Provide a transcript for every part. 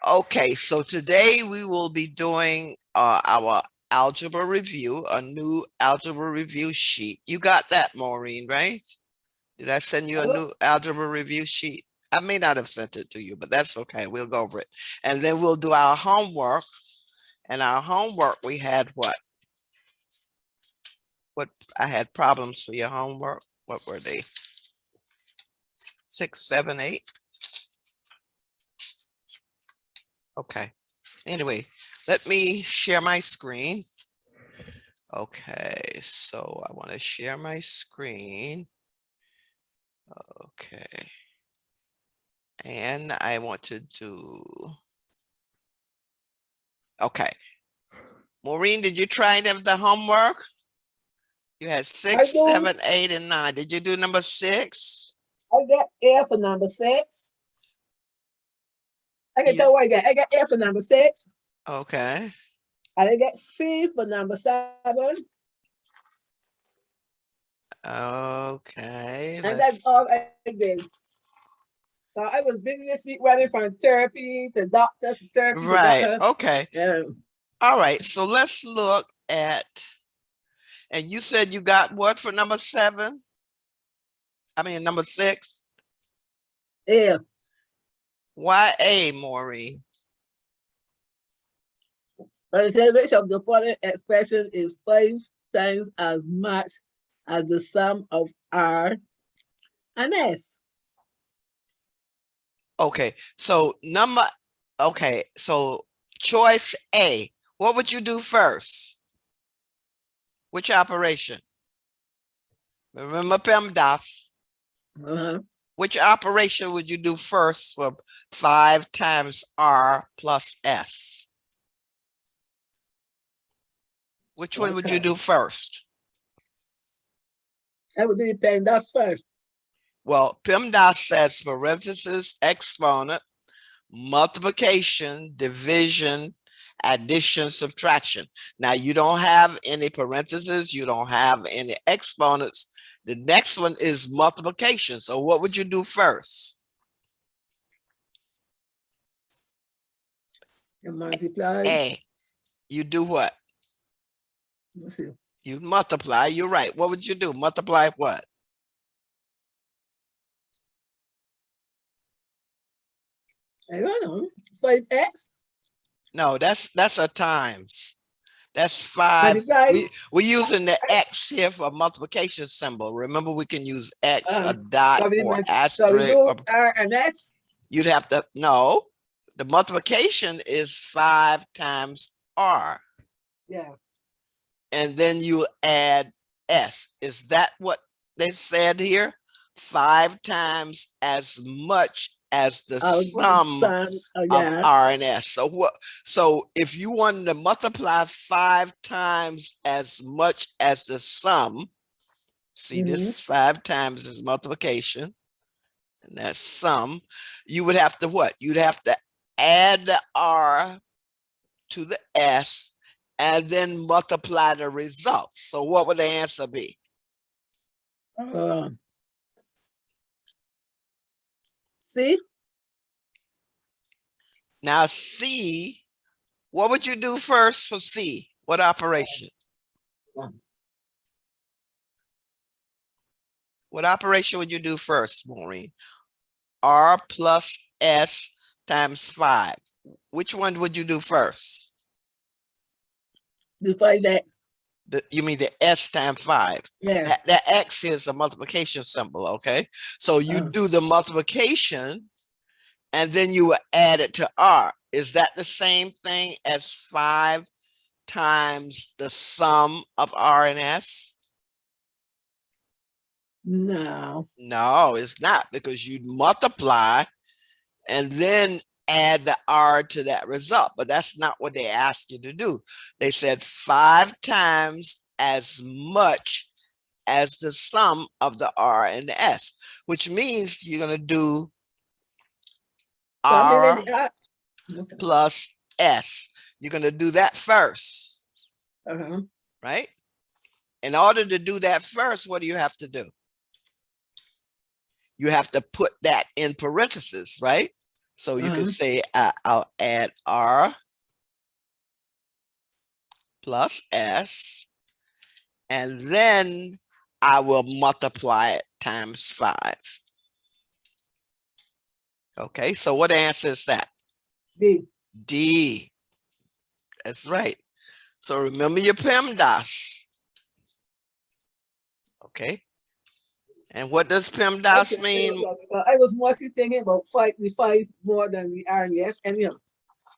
Okay, so today we will be doing our algebra review, a new algebra review sheet. You got that, Maureen, right? Did I send you a new algebra review sheet? I may not have sent it to you, but that's okay. We'll go over it. And then we'll do our homework. And our homework, we had what? What I had problems for your homework. What were they? 6, 7, 8. Okay. Anyway, let me share my screen. Okay, so I want to share my screen. Okay. And I want to do, okay. Maureen, did you try the homework? You had 6, 7, 8, and 9. Did you do number 6? I got F for number 6. I can tell what I got. I got F for number 6. Okay. I got C for number 7. Okay. And that's all I did. So I was busy this week running from therapy to doctor to therapy to doctor. Okay. Yeah. All right. So let's look at, and you said you got what for number 7? I mean, number 6? Yeah. Why A, Maureen? The derivation of the following expression is 5 times as much as the sum of R and S. Okay, so so choice A, what would you do first? Which operation? Remember PEMDAS. Which operation would you do first for 5 times R plus S? Which one would you do first? I would do PEMDAS first. Well, PEMDAS says parenthesis, exponent, multiplication, division, addition, subtraction. Now you don't have any parentheses, you don't have any exponents. The next one is multiplication. So what would you do first? You multiply. A. You do what? You multiply. You're right. What would you do? Multiply what? I don't know. 5x? No, that's a times. That's 5. We're using the X here for multiplication symbol. Remember, we can use X, a dot, or asterisk. So R and S? You'd have to, no, the multiplication is 5 times R. Yeah. And then you add S. Is that what they said here? 5 times as much as the sum of R and S. So what? So if you wanted to multiply 5 times as much as the sum, see, this 5 times is multiplication, and that's sum. You would have to what? You'd have to add the R to the S and then multiply the results. So what would the answer be? C. Now C, what would you do first for C? What operation? What operation would you do first, Maureen? R plus S times 5. Which one would you do first? Do 5x. You mean the S times 5? Yeah. That X is a multiplication symbol, okay? So you do the multiplication and then you will add it to R. Is that the same thing as 5 times the sum of R and S? No. No, it's not, because you multiply and then add the R to that result. But that's not what they asked you to do. They said 5 times as much as the sum of the R and the S, which means you're going to do R plus S. You're going to do that first, right? In order to do that first, what do you have to do? You have to put that in parentheses, right? So you can say I'll add R plus S, and then I will multiply it times 5. Okay, so what answer is that? D. D. That's right. So remember your PEMDAS. Okay. And what does PEMDAS mean? I was mostly thinking about the 5 more than the R and the S. And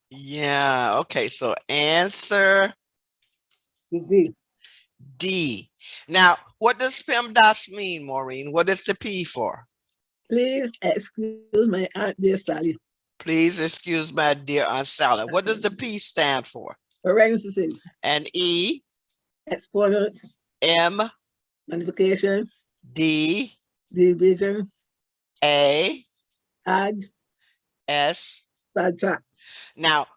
yeah. Okay. So answer D. D. Now, what does PEMDAS mean, Maureen? What is the P for? Please excuse my Aunt dear Sally. Please excuse my dear Aunt Sally. What does the P stand for? Parentheses. And E? Exponent. M? Multiplication. D? Division. A? Add. S? Subtract. Now,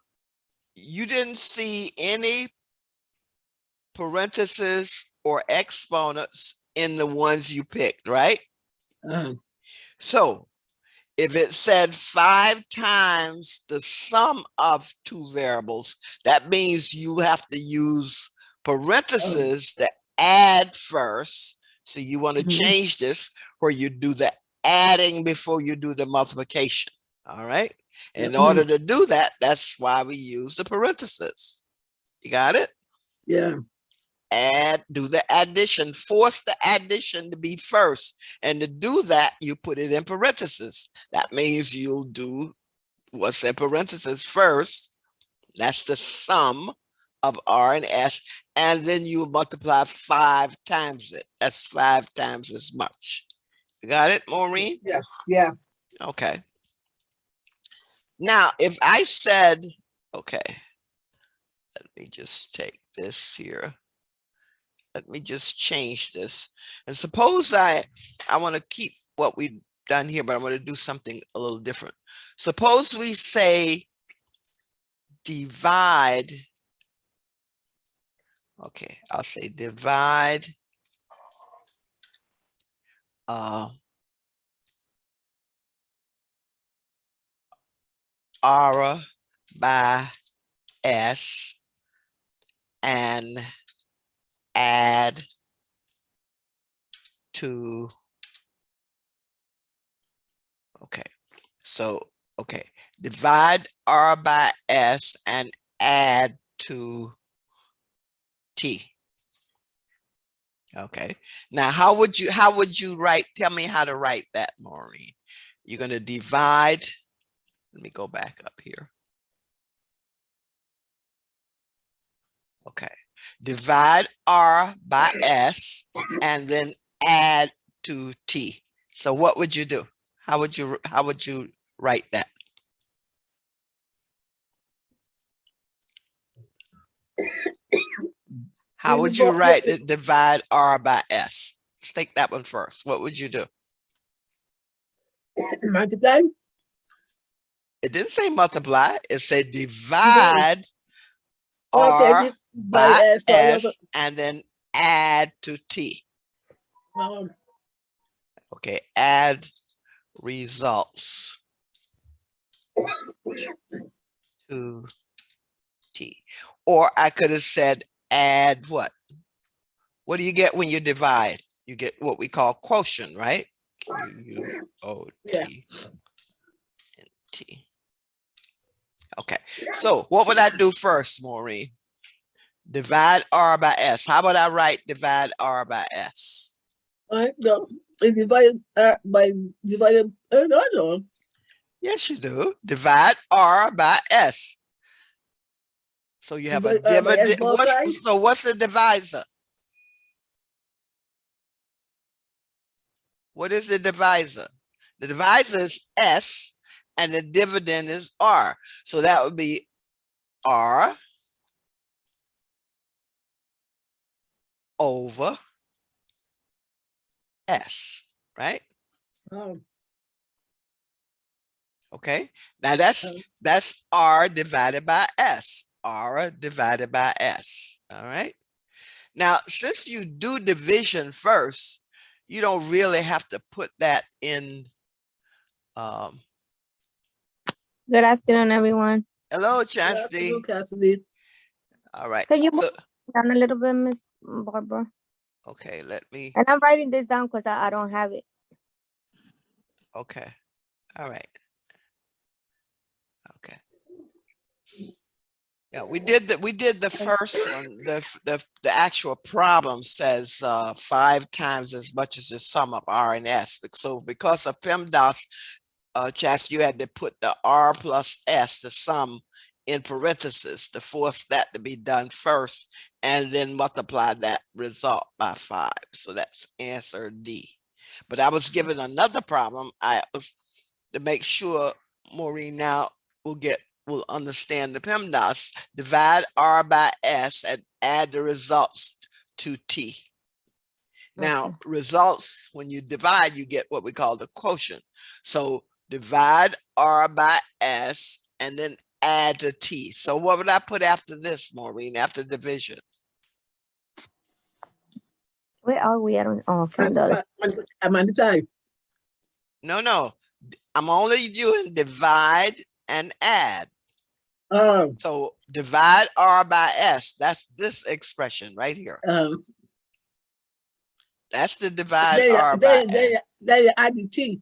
you didn't see any parentheses or exponents in the ones you picked, right? So if it said 5 times the sum of 2 variables, that means you have to use parentheses to add first. So you want to change this where you do the adding before you do the multiplication. All right. In order to do that, that's why we use the parentheses. You got it? Yeah. Do the addition, force the addition to be first. And to do that, you put it in parentheses. That means you'll do what's in parentheses first. That's the sum of R and S. And then you multiply 5 times it. That's 5 times as much. You got it, Maureen? Yeah. Yeah. Okay. Now, if I said, okay, let me just take this here. Let me just change this. And suppose I want to keep what we've done here, but I want to do something a little different. Suppose we say divide. Okay, I'll say divide R by S and add to, okay, so, okay, divide R by S and add to T. Okay, now how would you write, tell me how to write that, Maureen? You're going to divide, let me go back up here. Okay, divide R by S and then add to T. So what would you do? How would you write that? How would you write it? Divide R by S. Let's take that one first. What would you do? Multiply. It didn't say multiply. It said divide R by S and then add to T. Okay, add results to T. Or I could have said add what? What do you get when you divide? You get what we call quotient, right? Q-U-O-T. T. Okay, so what would I do first, Maureen? Divide R by S. How about I write divide R by S? No, divide by divided. No. Yes, you do. Divide R by S. So you have a dividend. So what's the divisor? What is the divisor? The divisor is S and the dividend is R. So that would be R over S, right? Okay. Now that's R divided by S. R divided by S. All right. Now, since you do division first, you don't really have to put that in Good afternoon, everyone. Hello, Good afternoon, Chastity. Cassidy. All right. Can you So, move down a little bit, Miss Barbara? okay, let me. And I'm writing this down because I don't have it. Okay. All right. Okay. Yeah, we did the first one. The actual problem says 5 times as much as the sum of R and S. So because of PEMDAS, Chas, you had to put the R plus S, the sum, in parentheses to force that to be done first, and then multiply that result by 5. So that's answer D. But I was given another problem. I was to make sure Maureen now will understand the PEMDAS. Divide R by S and add the results to T. Now, Okay. results, when you divide, you get what we call the quotient. So divide R by S and then add to T. So what would I put after this, Maureen, after division? Where are we? I don't. Oh, okay. On the other. I multiply. No. I'm only doing divide and add. So divide R by S. That's this expression right here. That's the divide R by S. Then you add the T.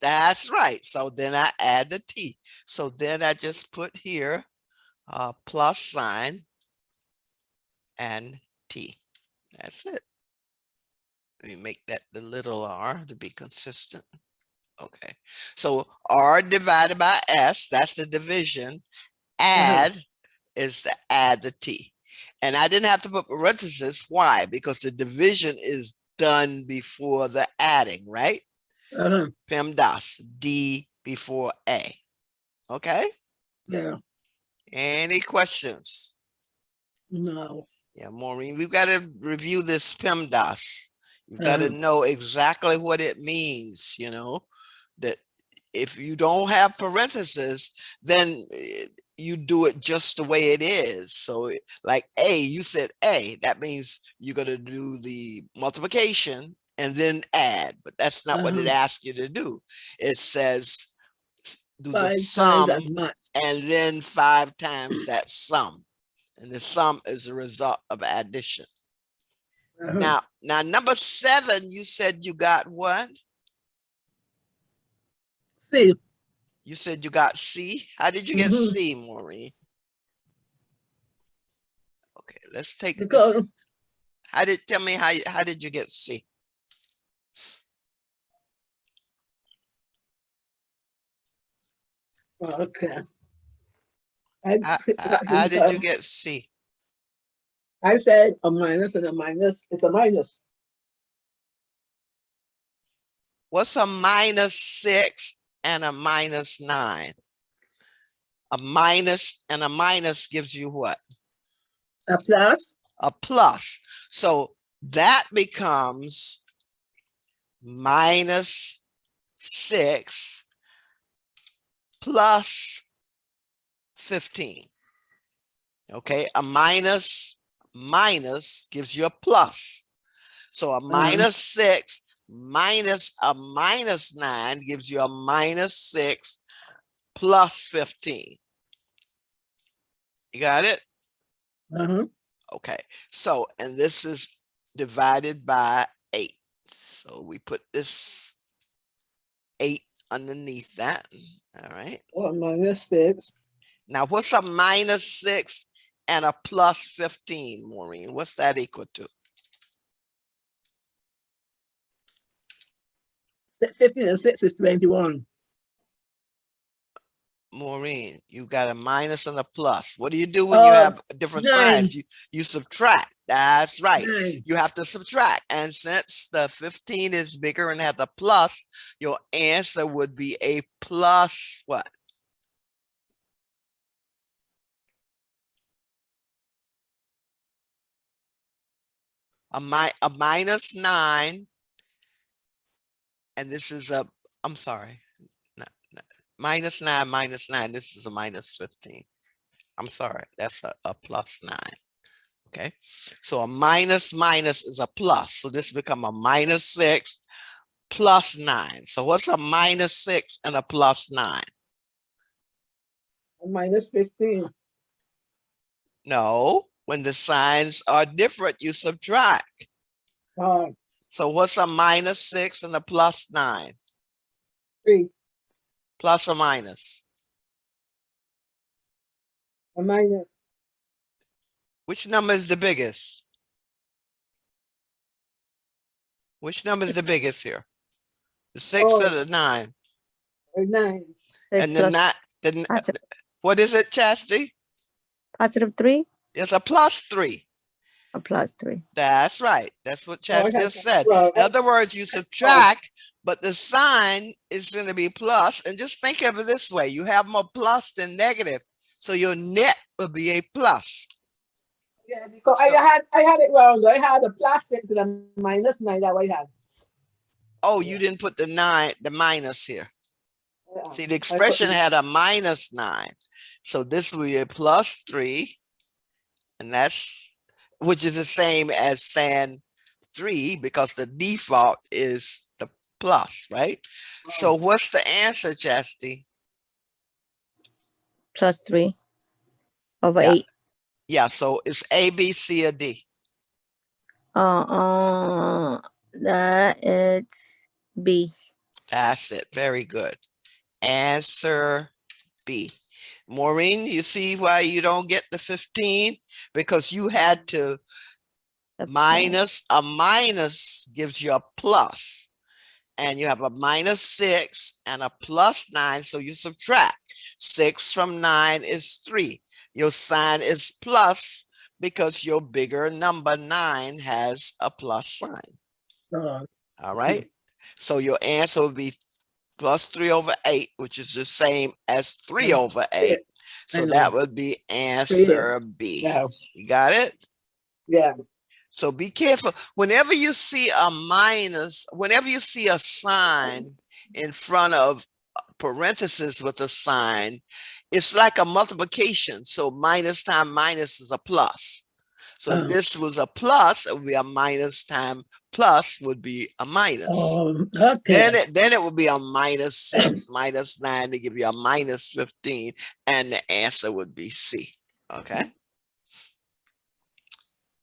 That's right. So then I add the T. So then I just put here plus sign and T. That's it. Let me make that the little r to be consistent. Okay. So R divided by S, that's the division. Add is to add the T. And I didn't have to put parentheses. Why? Because the division is done before the adding, right? PEMDAS, D before A. Okay? Yeah. Any questions? No. Yeah, Maureen, we've got to review this PEMDAS. You've got to know exactly what it means, you know, that if you don't have parentheses, then you do it just the way it is. So like A, you said A, that means you're going to do the multiplication and then add, but that's not what it asks you to do. It says do the sum and then 5 times that sum. And the sum is a result of addition. Now, number 7, you said you got what? C. You said you got C. How did you get C, Maureen? Okay, let's take this. Tell me how did you get C? Okay. How did you get C? I said a minus and a minus. It's a minus. What's a -6 and a -9? A minus and a minus gives you what? A plus. A plus. So that becomes -6 plus 15. Okay, a minus gives you a plus. So a -6 minus a -9 gives you a -6 plus 15. You got it? Okay, so, and this is divided by 8. So we put this 8 underneath that. All right. -6. Now, what's a -6 and a plus 15, Maureen? What's that equal to? 15 and 6 is 21. Maureen, you got a minus and a plus. What do you do when you have different signs? You subtract. That's right. 9. You have to subtract. And since the 15 is bigger and has a plus, your answer would be a plus what? A -9. And this is I'm sorry. -9 minus 9. This is a -15. I'm sorry. That's a +9. Okay. So a minus is a plus. So this become a -6 plus 9. So what's a -6 and a plus 9? minus 15. No, when the signs are different, you subtract. So what's a minus 6 and a plus 9? 3. Plus or minus? A minus. Which number is the biggest? Which number is the biggest here? The 6 or the 9? A 9. And the 9, what is it, Chastity? Positive 3? It's a plus 3. A plus 3. That's right. That's what Chastity just said. Well, In other words, you subtract, but the sign is going to be plus. And just think of it this way. You have more plus than negative. So your net will be a plus. Yeah, because I had it wrong. I had a plus 6 and a minus 9 that I had. Oh, you didn't put the minus here. See, the expression had a minus 9. So this will be a plus 3. And that's, which is the same as saying 3 because the default is the plus, right? So what's the answer, Chastity? Plus 3 over 8. Yeah, so it's A, B, C, or D. That is B. That's it. Very good. Answer B. Maureen, you see why you don't get the 15? Because you had to minus a minus gives you a plus. And you have a minus 6 and a plus 9. So you subtract. 6 from 9 is 3. Your sign is plus because your bigger number 9 has a plus sign. All right. So your answer would be plus 3 over 8, which is the same as 3 over 8. So that would be answer B. You got it? Yeah. So be careful. Whenever you see a minus, whenever you see a sign in front of parentheses with a sign, it's like a multiplication. So minus times minus is a plus. So if this was a plus, it would be a minus times plus would be a minus. Okay. Then it would be a minus 6, minus 9 to give you a minus 15, and the answer would be C. Okay.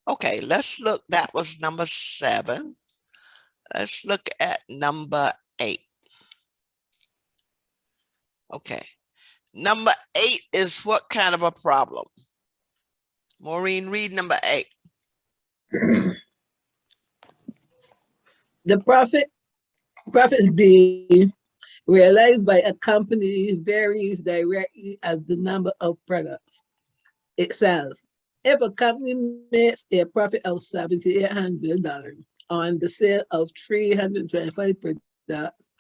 Okay, let's look. That was number 7. Let's look at number 8. Okay. Number 8 is what kind of a problem? Maureen, read number 8. The profits being realized by a company varies directly as the number of products it sells. If a company makes a profit of $7,800 on the sale of 325 products,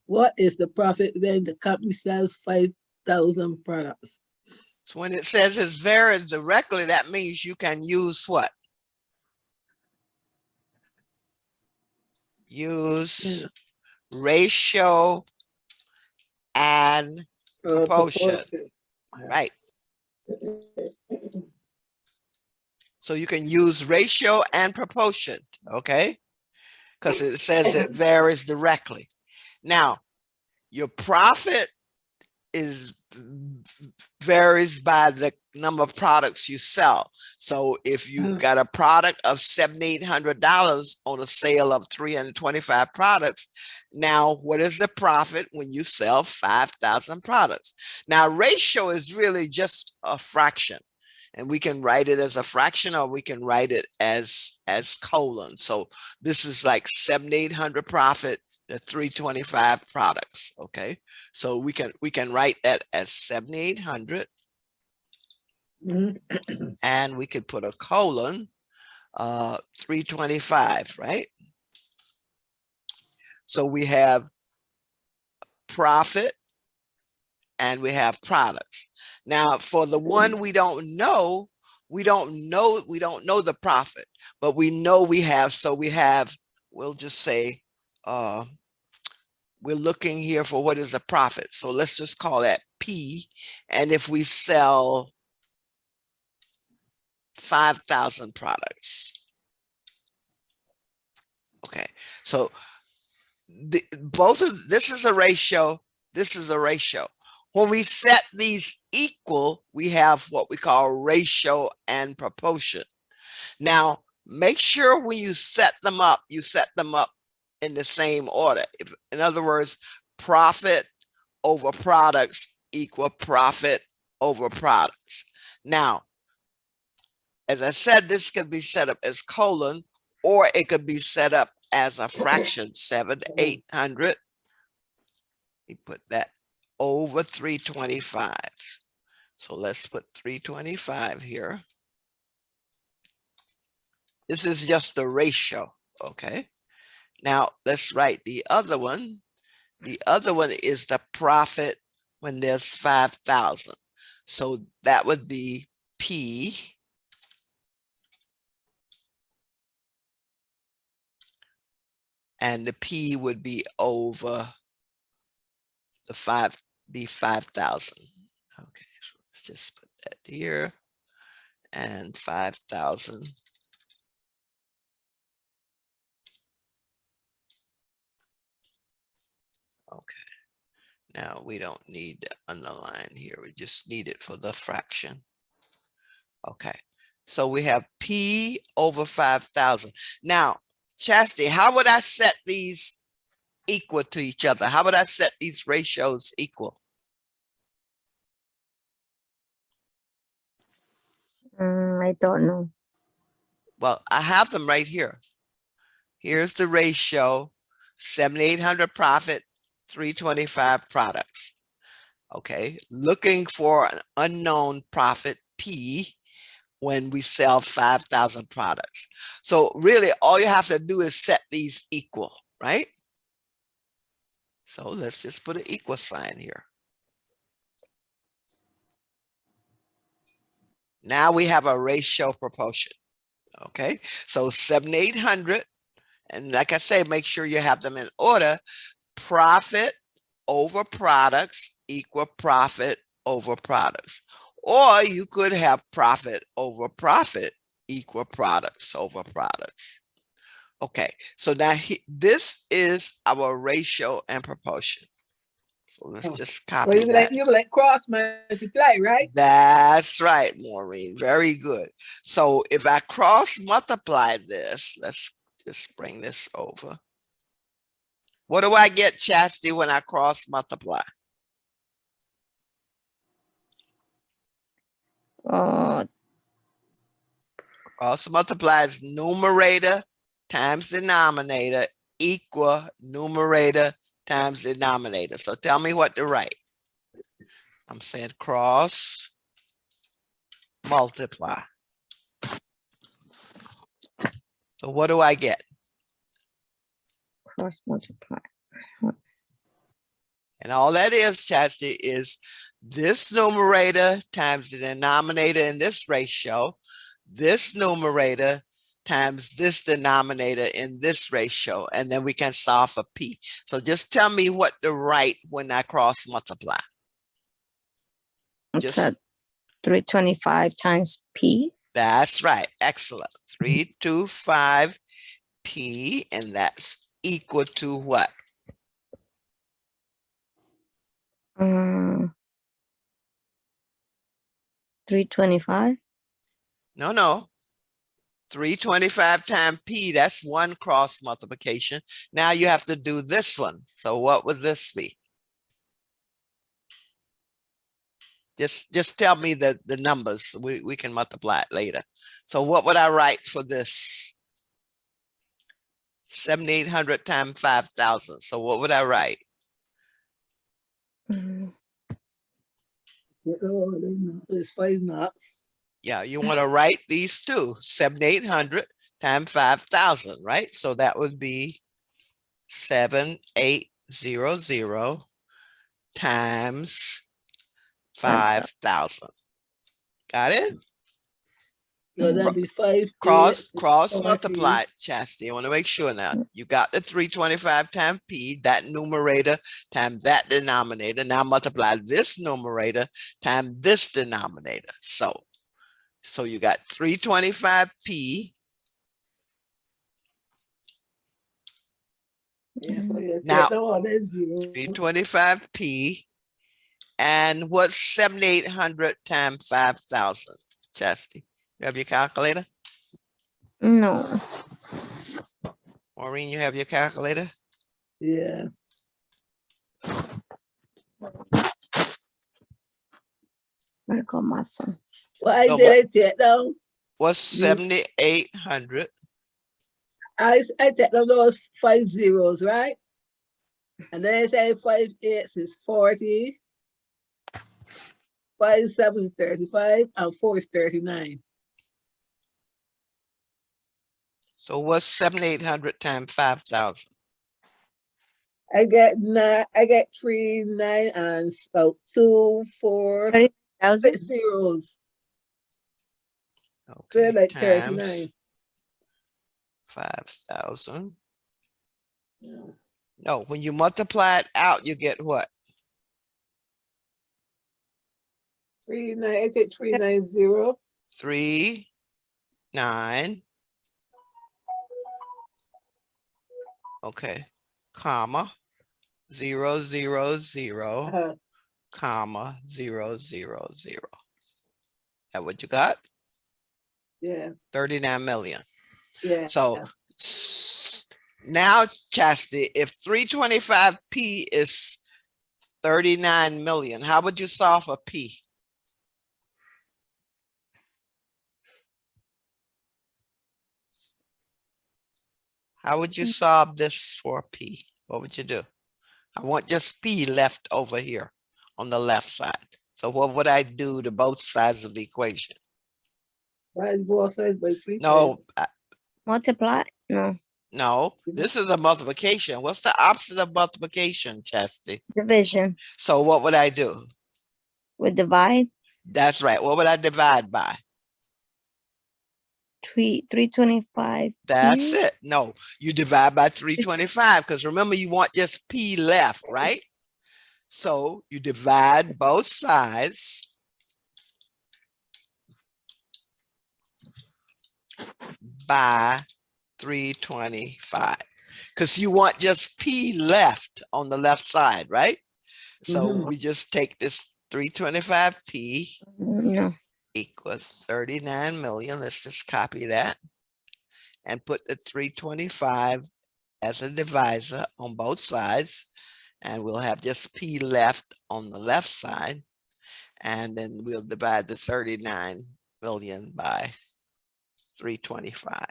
what is the profit when the company sells 5,000 products? So when it says it varies directly, that means you can use what? Use ratio and proportion. Right. So you can use ratio and proportion, okay? Because it says it varies directly. Now, your profit varies by the number of products you sell. So if you got a product of $7,800 on a sale of 325 products, now what is the profit when you sell 5,000 products? Now, ratio is really just a fraction. And we can write it as a fraction, or we can write it as colon. So this is like 7,800 profit to 325 products. Okay, so we can write that as 7,800, and we could put a colon 325, right? So we have profit and we have products. Now, for the one we don't know the profit, but we know we have, so we have, we'll just say, we're looking here for what is the profit. So let's just call that P. And if we sell 5,000 products. Okay, so both of this is a ratio, this is a ratio. When we set these equal, we have what we call ratio and proportion. Now, make sure when you set them up in the same order. In other words, profit over products equal profit over products. Now, as I said, this could be set up as colon, or it could be set up as a fraction, 7/800. We put that over 325. So let's put 325 here. This is just the ratio, okay? Now let's write the other one. The other one is the profit when there's 5,000. So that would be P and the P would be over the 5,000. Okay, so let's just put that here and 5,000. Okay, now we don't need to underline here. We just need it for the fraction. Okay, so we have P over 5,000. Now, Chastity, how would I set these equal to each other? How would I set these ratios equal? I don't know. Well, I have them right here. Here's the ratio, 7,800 profit, 325 products. Okay, looking for an unknown profit, P, when we sell 5,000 products. So really all you have to do is set these equal, right? So let's just put an equal sign here. Now we have a ratio proportion. Okay, so 7,800, and like I say, make sure you have them in order. Profit over products equal profit over products. Or you could have profit over profit equal products over products. Okay, so now this is our ratio and proportion. So let's just copy that. You like cross multiply, right? That's right, Maureen. Very good. So if I cross multiply this, let's just bring this over. What do I get, Chastity, when I cross multiply? Cross multiply is numerator times denominator equal numerator times denominator. So tell me what to write. I'm saying cross multiply. So what do I get? Cross multiply. And all that is, Chastity, is this numerator times the denominator in this ratio, this numerator times this denominator in this ratio, and then we can solve for P. So just tell me what to write when I cross multiply. Just 325 times P. That's right. Excellent. 325 P, and that's equal to what? 325. No. 325 times P, that's one cross multiplication. Now you have to do this one. So what would this be? Just tell me the numbers. We can multiply it later. So what would I write for this? 7,800 times 5,000. So what would I write? It's 5 knots. Yeah, you want to write these two, 7,800 times 5,000, right? So that would be 7,800 times 5,000. Got it? So that'd be 5. Cross multiply, Chastity. I want to make sure now. You got the 325 times P, that numerator times that denominator. Now multiply this numerator times this denominator. So you got 325 P. Yeah, so now all that 0. 325 P And what's 7,800 times 5,000? Chastity, you have your calculator? No. Maureen, you have your calculator? Yeah. I got my phone. Why So did I take down? what's 7,800? I take down those 5 zeros, right? And then I say 5 eights is 40. 5 sevens is 35, and 4 is 39. So what's 7,800 times 5,000? I get 3, 9, and 2, 4, 30,000. 6 zeros. Okay, They're like times 39. 5,000. Yeah. No, when you multiply it out, you get what? 3, 9, I take 390. 3, 9. Okay, comma, 0, 0, 0, comma, 0, 0, 0. That what you got? Yeah. 39 million. Yeah. So now, Chastity, if 325p is 39 million, how would you solve a p? How would you solve this for p? What would you do? I want just p left over here on the left side. So what would I do to both sides of the equation? Why is both sides by 3? No, Multiply? No. no, this is a multiplication. What's the opposite of multiplication, Chastity? Division. So what would I do? We divide. That's right. What would I divide by? 325. That's it. No, you divide by 325 because remember you want just p left, right? So you divide both sides by 325 because you want just p left on the left side, right? So we just take this 325p No. equals 39 million. Let's just copy that and put the 325 as a divisor on both sides. And we'll have just p left on the left side. And then we'll divide the 39 million by 325.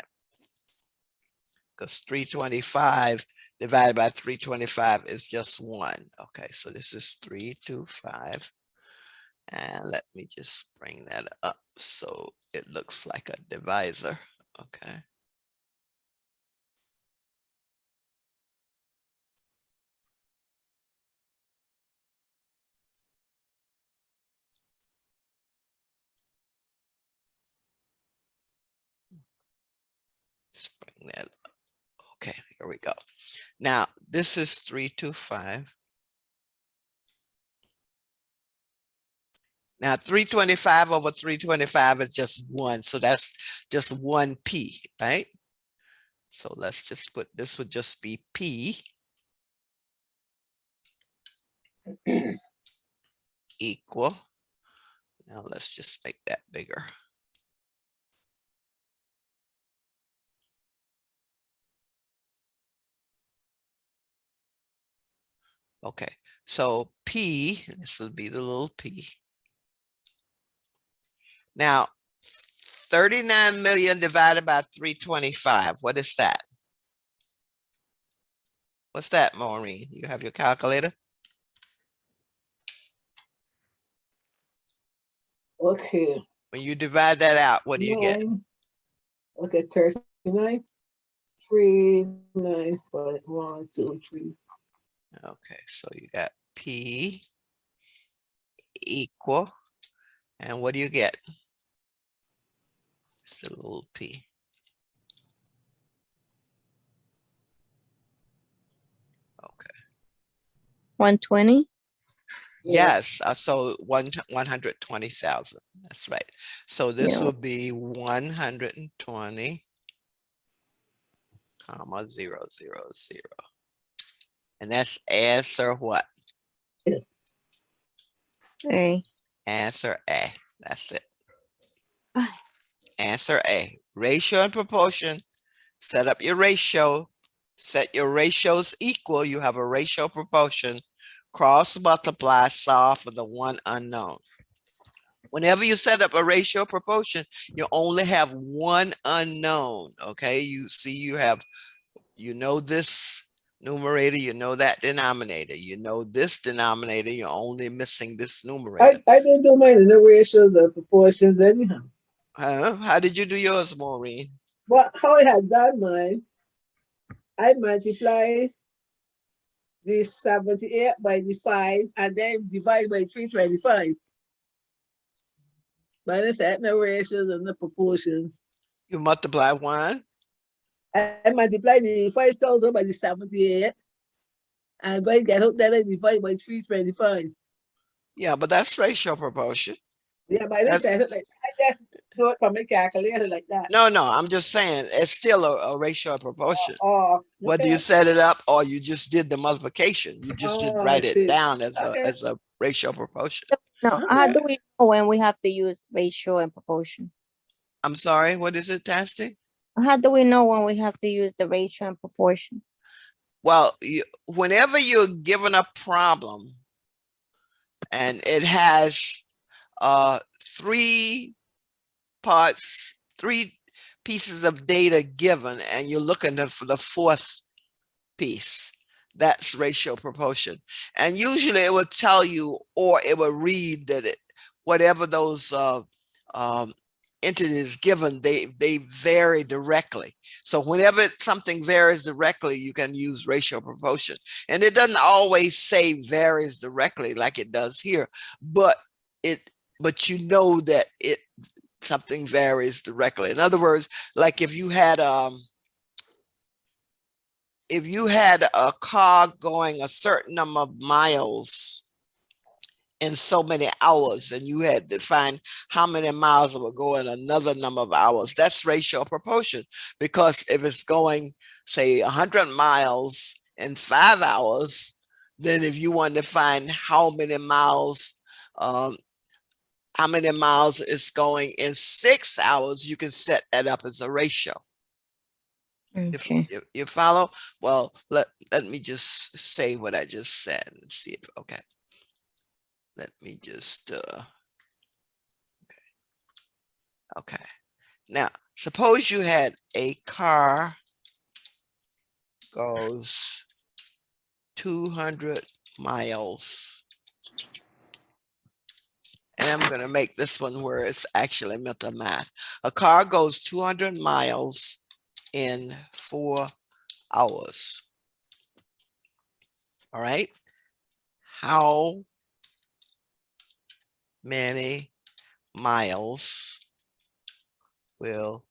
Because 325 divided by 325 is just 1. Okay, so this is 325. And let me just bring that up so it looks like a divisor. Okay. Let's bring that up. Okay, here we go. Now, this is 325. Now, 325 over 325 is just 1. So that's just 1p, right? So let's just put, this would just be p equal. Now let's just make that bigger. Okay, so p, this would be the little p. Now, 39 million divided by 325, what is that? What's that, Maureen? You have your calculator? Okay. When you divide that out, what do you get? Okay, 39. 3, 9, 5, 1, 2, 3. Okay, so you got p equal, and what do you get? It's a little p. Okay. 120. Yes, so 120,000. That's right. So this will be 120, comma 0, 0, 0. And that's answer what? A. Answer A. That's it. Ah. Answer A. Ratio and proportion. Set up your ratio. Set your ratios equal. You have a ratio proportion. Cross multiply, solve for the one unknown. Whenever you set up a ratio proportion, you only have one unknown. Okay, you see, you know this numerator, you know that denominator, you know this denominator, you're only missing this numerator. I didn't do mine in the ratios and proportions anyhow. How did you do yours, Maureen? But how I had done mine, I multiply the 78 by the 5 and then divide by 325. But I set the ratios and the proportions. You multiply one. I multiply the 5,000 by the 78. And when I get hooked, then I divide by 325. Yeah, but that's ratio proportion. Yeah, but I just said it like I just do it from my calculator like that. No, I'm just saying it's still a ratio proportion. Okay. Whether you set it up or you just did the multiplication, you just didn't write it down as a ratio proportion. No, how do we know when we have to use ratio and proportion? I'm sorry, what is it, Tasty? How do we know when we have to use the ratio and proportion? Well, whenever you're given a problem and it has three parts, three pieces of data given, and you're looking for the fourth piece, that's ratio proportion. And usually it will tell you, or it will read that whatever those entities given, they vary directly. So whenever something varies directly, you can use ratio proportion. And it doesn't always say varies directly like it does here, but you know that something varies directly. In other words, like if you had a car going a certain number of miles in so many hours, and you had to find how many miles it would go in another number of hours, that's ratio proportion. Because if it's going, say, 100 miles in 5 hours, then if you want to find how many miles it's going in 6 hours, you can set that up as a ratio. Okay. If you follow, well, let me just say what I just said and see if, okay. Let me just, okay. Now, suppose you had a car goes 200 miles. And I'm going to make this one where it's actually mental math. A car goes 200 miles in 4 hours. All right. How many miles will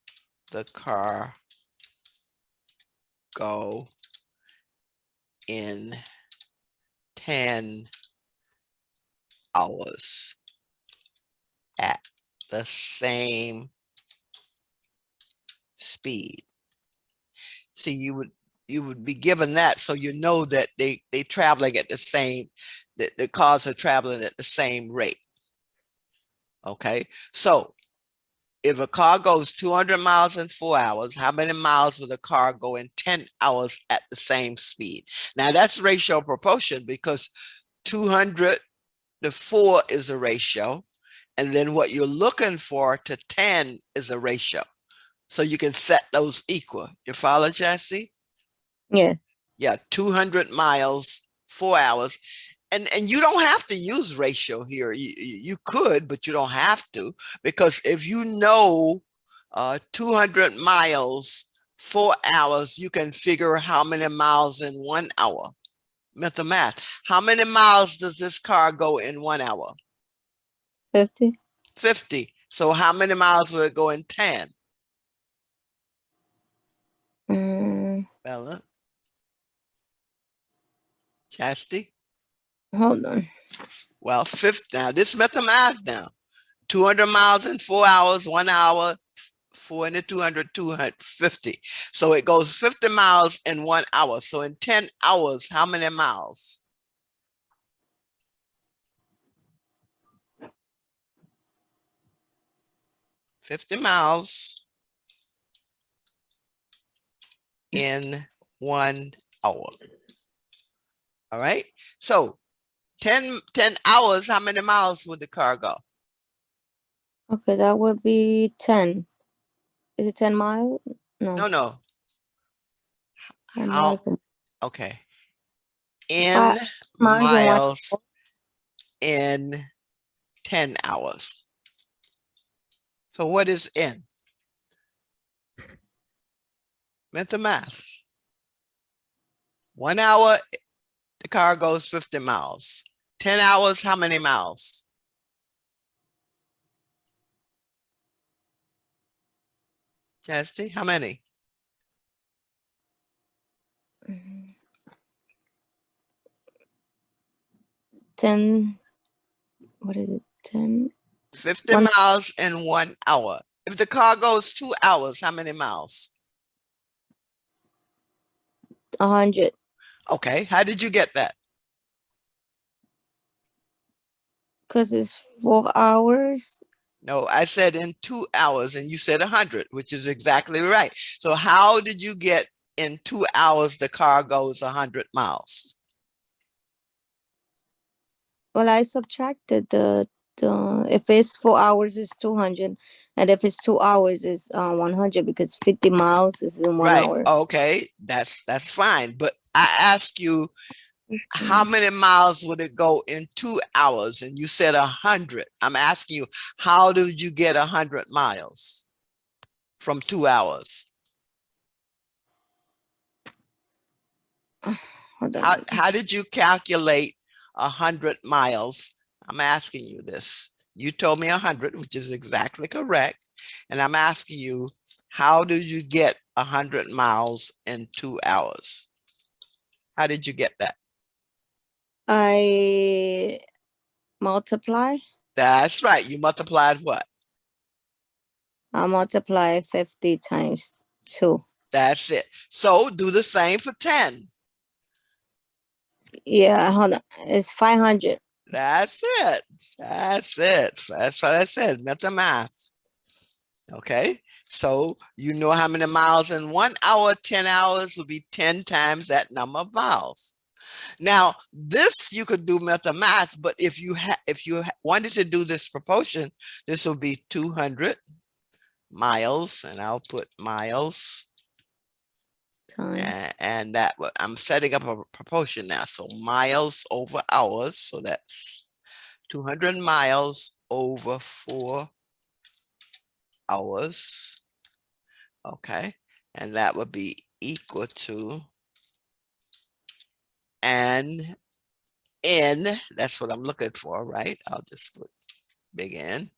the car go in 10 hours at the same speed? See, you would be given that, so you know that they traveling at the same, the cars are traveling at the same rate. Okay, so if a car goes 200 miles in 4 hours, how many miles will the car go in 10 hours at the same speed? Now that's ratio proportion, because 200 to 4 is a ratio, and then what you're looking for to 10 is a ratio. So you can set those equal. You follow, Jessie? Yes. Yeah, 200 miles, 4 hours. And you don't have to use ratio here. You could, but you don't have to, because if you know 200 miles, 4 hours, you can figure how many miles in 1 hour. Mental math. How many miles does this car go in 1 hour? 50. 50. So how many miles will it go in 10? Bella? Chastity? Hold on. Well, 50. Now this is mathematics now. 200 miles in 4 hours, 1 hour, 4 into 200, 250. So it goes 50 miles in 1 hour. So in 10 hours, how many miles? 50 miles in 1 hour. All right. So 10 hours, how many miles would the car go? Okay, that would be 10. Is it 10 miles? No, No. 10 How? miles. Okay. In 5 miles in 1 miles hour. in 10 hours. So what is in? Mental math. 1 hour, the car goes 50 miles. 10 hours, how many miles? Chastity, how many? Mhm. 10. What is it? 10. 50 One, miles in 1 hour. If the car goes 2 hours, how many miles? 100. Okay, how did you get that? Because it's 4 hours. No, I said in 2 hours and you said 100, which is exactly right. So how did you get in 2 hours the car goes 100 miles? Well, I subtracted if it's 4 hours it's 200, and if it's 2 hours it's 100, because 50 miles is in one Right. hour. Okay, that's fine. But I asked you how 15. many miles would it go in 2 hours? And you said 100. I'm asking you, how did you get 100 miles from 2 hours? Hold on. How did you calculate 100 miles? I'm asking you this. You told me 100, which is exactly correct. And I'm asking you, how did you get 100 miles in 2 hours? How did you get that? I multiply. That's right. You multiplied what? I multiply 50 times 2. That's it. So do the same for 10. Yeah, hold on. It's 500. That's it. That's it. That's what I said. Mental math. Okay. So you know how many miles in 1 hour, 10 hours will be 10 times that number of miles. Now, this you could do mental math, but if you wanted to do this proportion, this will be 200 miles, and I'll put miles. Times. And that I'm setting up a proportion now. So miles over hours. So that's 200 miles over 4 hours. Okay. And that would be equal to, and N, that's what I'm looking for, right? I'll just put big N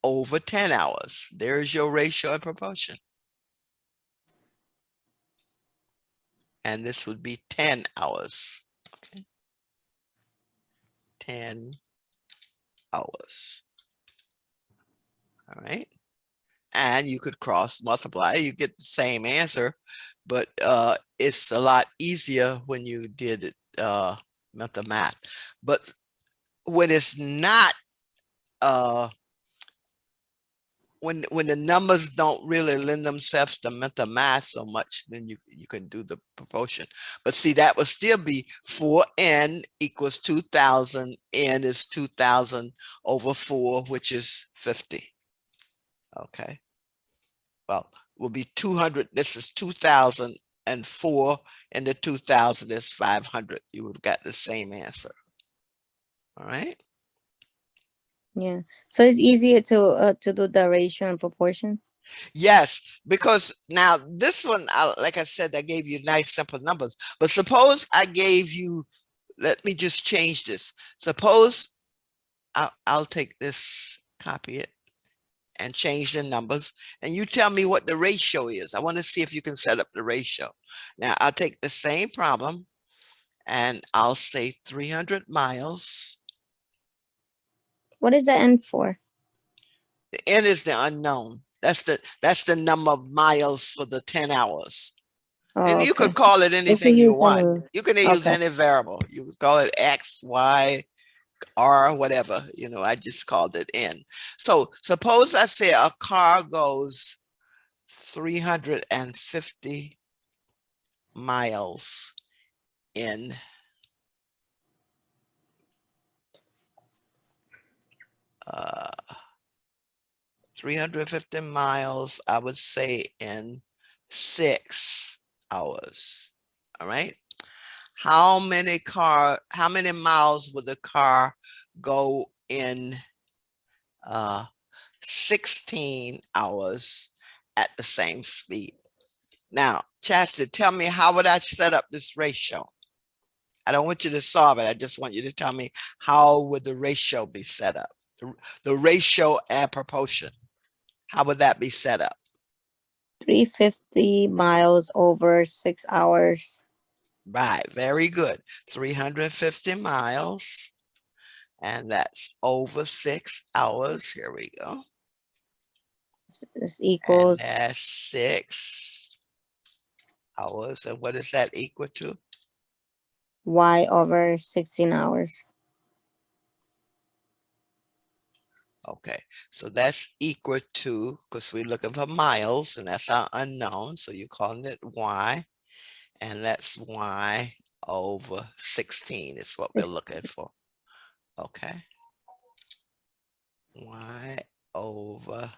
over 10 hours. There's your ratio and proportion. And this would be 10 hours. Okay. 10 hours. All right. And you could cross multiply, you get the same answer, but it's a lot easier when you did it mental math. But when it's not when the numbers don't really lend themselves to mental math so much, then you can do the proportion. But see, that would still be 4n equals 2000. N is 2000 over 4, which is 50. Okay. Well, will be 200. This is 2004, and the 2000 is 500. You would have got the same answer. All right. Yeah. So it's easier to do the ratio and proportion. Yes, because now this one, like I said, I gave you nice simple numbers. But suppose I gave you, let me just change this. Suppose I'll take this, copy it, and change the numbers, and you tell me what the ratio is. I want to see if you can set up the ratio. Now I'll take the same problem and I'll say 300 miles. What is the N for? The N is the unknown. That's the number of miles for the 10 hours. And Oh, you could okay. call it We can anything you use want. any. You can use Okay. any variable. You could call it X, Y, or whatever, you know, I just called it N. So suppose I say a car goes 350 miles in 350 miles, I would say in 6 hours. All right. How many miles would the car go in 16 hours at the same speed? Now, Chastity, tell me, how would I set up this ratio? I don't want you to solve it. I just want you to tell me, how would the ratio be set up? The ratio and proportion. How would that be set up? 350 miles over 6 hours. Right, very good. 350 miles, and that's over 6 hours. Here we go. This And equals that's 6 hours. And what is that equal to? y over 16 hours. Okay, so that's equal to, because we're looking for miles, and that's our unknown. So you're calling it y, and that's y over 16 is what we're looking for. Okay. Y over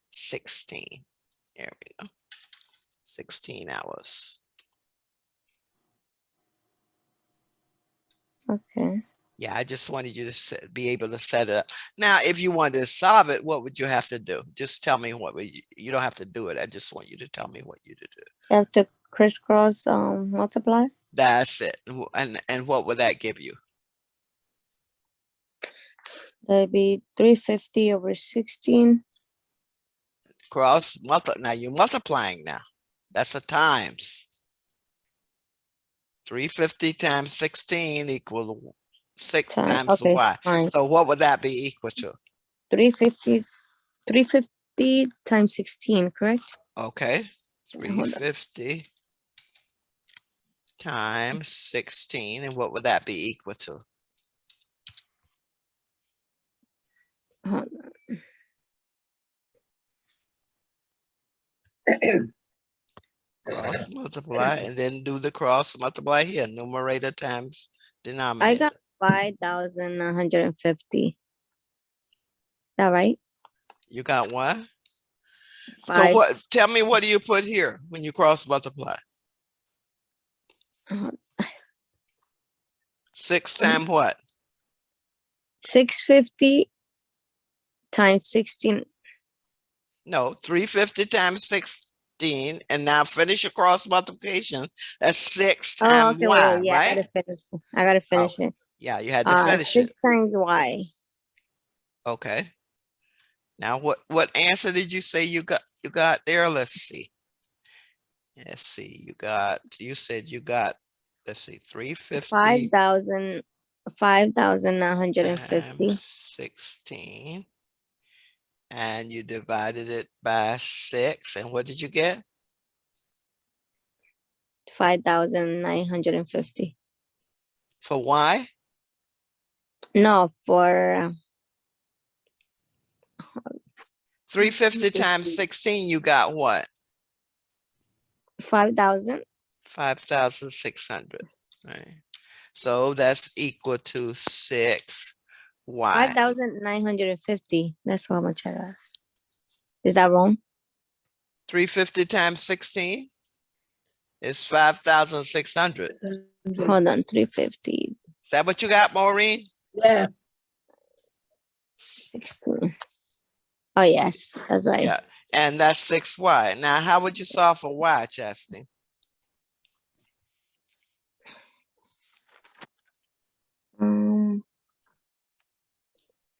16. There we go. 16 hours. Okay. Yeah, I just wanted you to be able to set it up. Now, if you wanted to solve it, what would you have to do? Just tell me what you don't have to do it. I just want you to tell me what you to do. You have to crisscross multiply. That's it. And what would that give you? That'd be 350 over 16. Cross multiply. Now you're multiplying now. That's the times. 350 times 16 equal 6 times Okay, y. fine. So what would that be equal to? 350 times 16, correct? Okay. Hold on. 350 times 16. And what would that be equal to? Hold Cross multiply, and then do the cross multiply here. Numerator times I denominator. got 5,150. Is that right? You got what? So Five. what? Tell me, what do you put here when you cross multiply? Uh, 6 times what? 650 times 16. No, 350 times 16. And now finish your cross multiplication. That's 6 Oh, times okay, y, wait, yeah, right? I gotta Oh, finish it. yeah, you had to finish it. 6 times y. Okay. Now what answer did you say you got there? Let's see. Let's see. You said you got, let's see, 350 5,950. times 16. And you divided it by 6. And what did you get? 5,950. For y? No, for 350 times 16, you got what? 5,000. 5,600. Right. So that's equal to 6y. 5,950. That's how much I got. Is that wrong? 350 times 16 is 5,600. Hold on, 350. Is that what you got, Maureen? Yeah. 16. Oh, yes, that's right. Yeah. And that's 6y. Now, how would you solve for y, Chastity?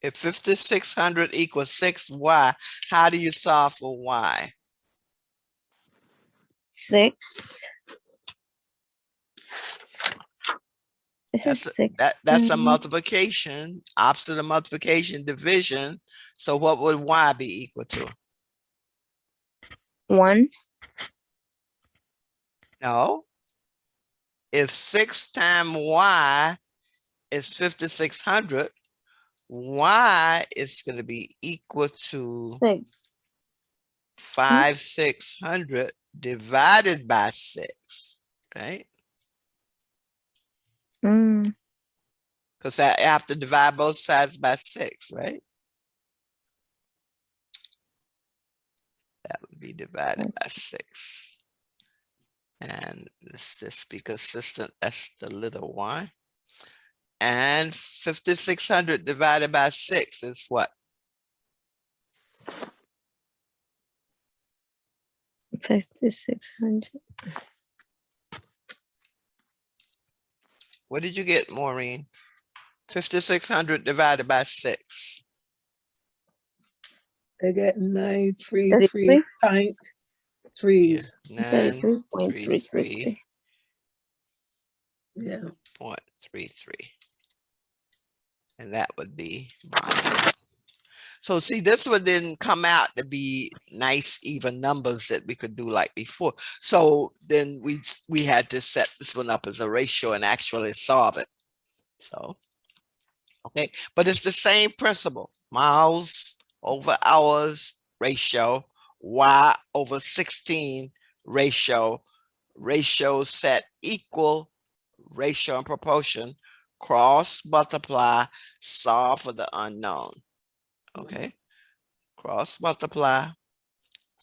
If 5,600 equals 6y, how do you solve for y? 6. This is 6. That's a multiplication, opposite of multiplication, division. So what would y be equal to? 1. No. If 6 times y is 5,600, y is going to be equal to 5,600 divided by 6, right? Because I have to divide both sides by 6, right? That would be divided by 6. And let's just be consistent. That's the little y. And 5,600 divided by 6 is what? 5,600. What did you get, Maureen? 5,600 divided by 6. I get 933.3. Yeah, 933.33. Yeah. 0.33. And that would be modular. So see, this one didn't come out to be nice even numbers that we could do like before. So then we had to set this one up as a ratio and actually solve it. So, okay, but it's the same principle. Miles over hours ratio, y over 16 ratio, set equal, ratio and proportion, cross multiply, solve for the unknown. Okay, cross multiply,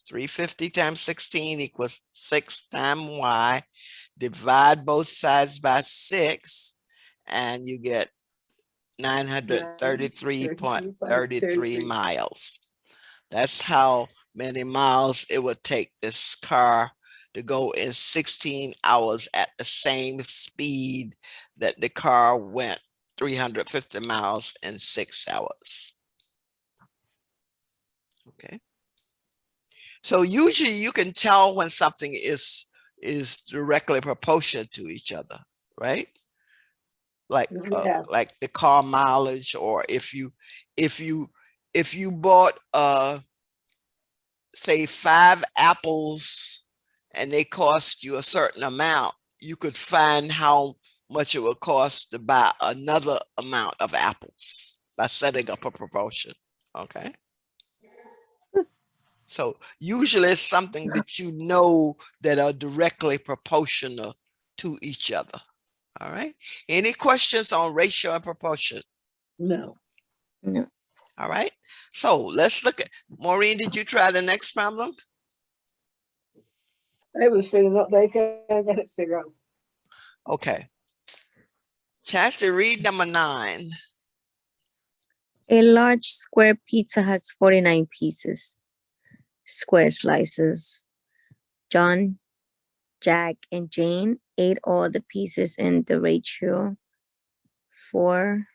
350 times 16 equals 6 times y, divide both sides by 6, and you get 933.33 miles. That's how many miles it would take this car to go in 16 hours at the same speed that the car went 350 miles in 6 hours. Okay. So usually you can tell when something is directly proportional to each other, right? Like the car mileage, or if you bought say 5 apples and they cost you a certain amount, you could find how much it would cost to buy another amount of apples by setting up a proportion. Okay. So usually it's something that you know that are directly proportional to each other. All right. Any questions on ratio and proportion? No. No. All right. So let's look at, Maureen, did you try the next problem? I was figuring out they can't get it figured out. Okay. Chastity, read number 9. A large square pizza has 49 pieces, square slices. John, Jack, and Jane ate all the pieces in the ratio 4-1,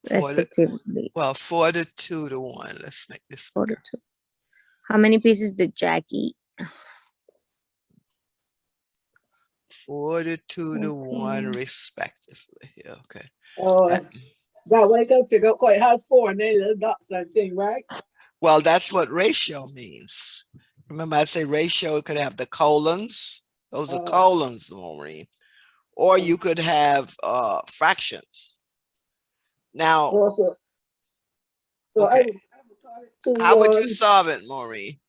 respectively. Well, 4-2-1. Let's make this 4-2. How many pieces did Jack eat? 4-2-1 respectively. Yeah, okay. That way I can figure out quite hard 4 and then little dots and thing, right? Well, that's what ratio means. Remember, I say ratio could have the colons. Those are colons, Maureen. Or you could have fractions. Now, okay. How would you solve it, Maureen?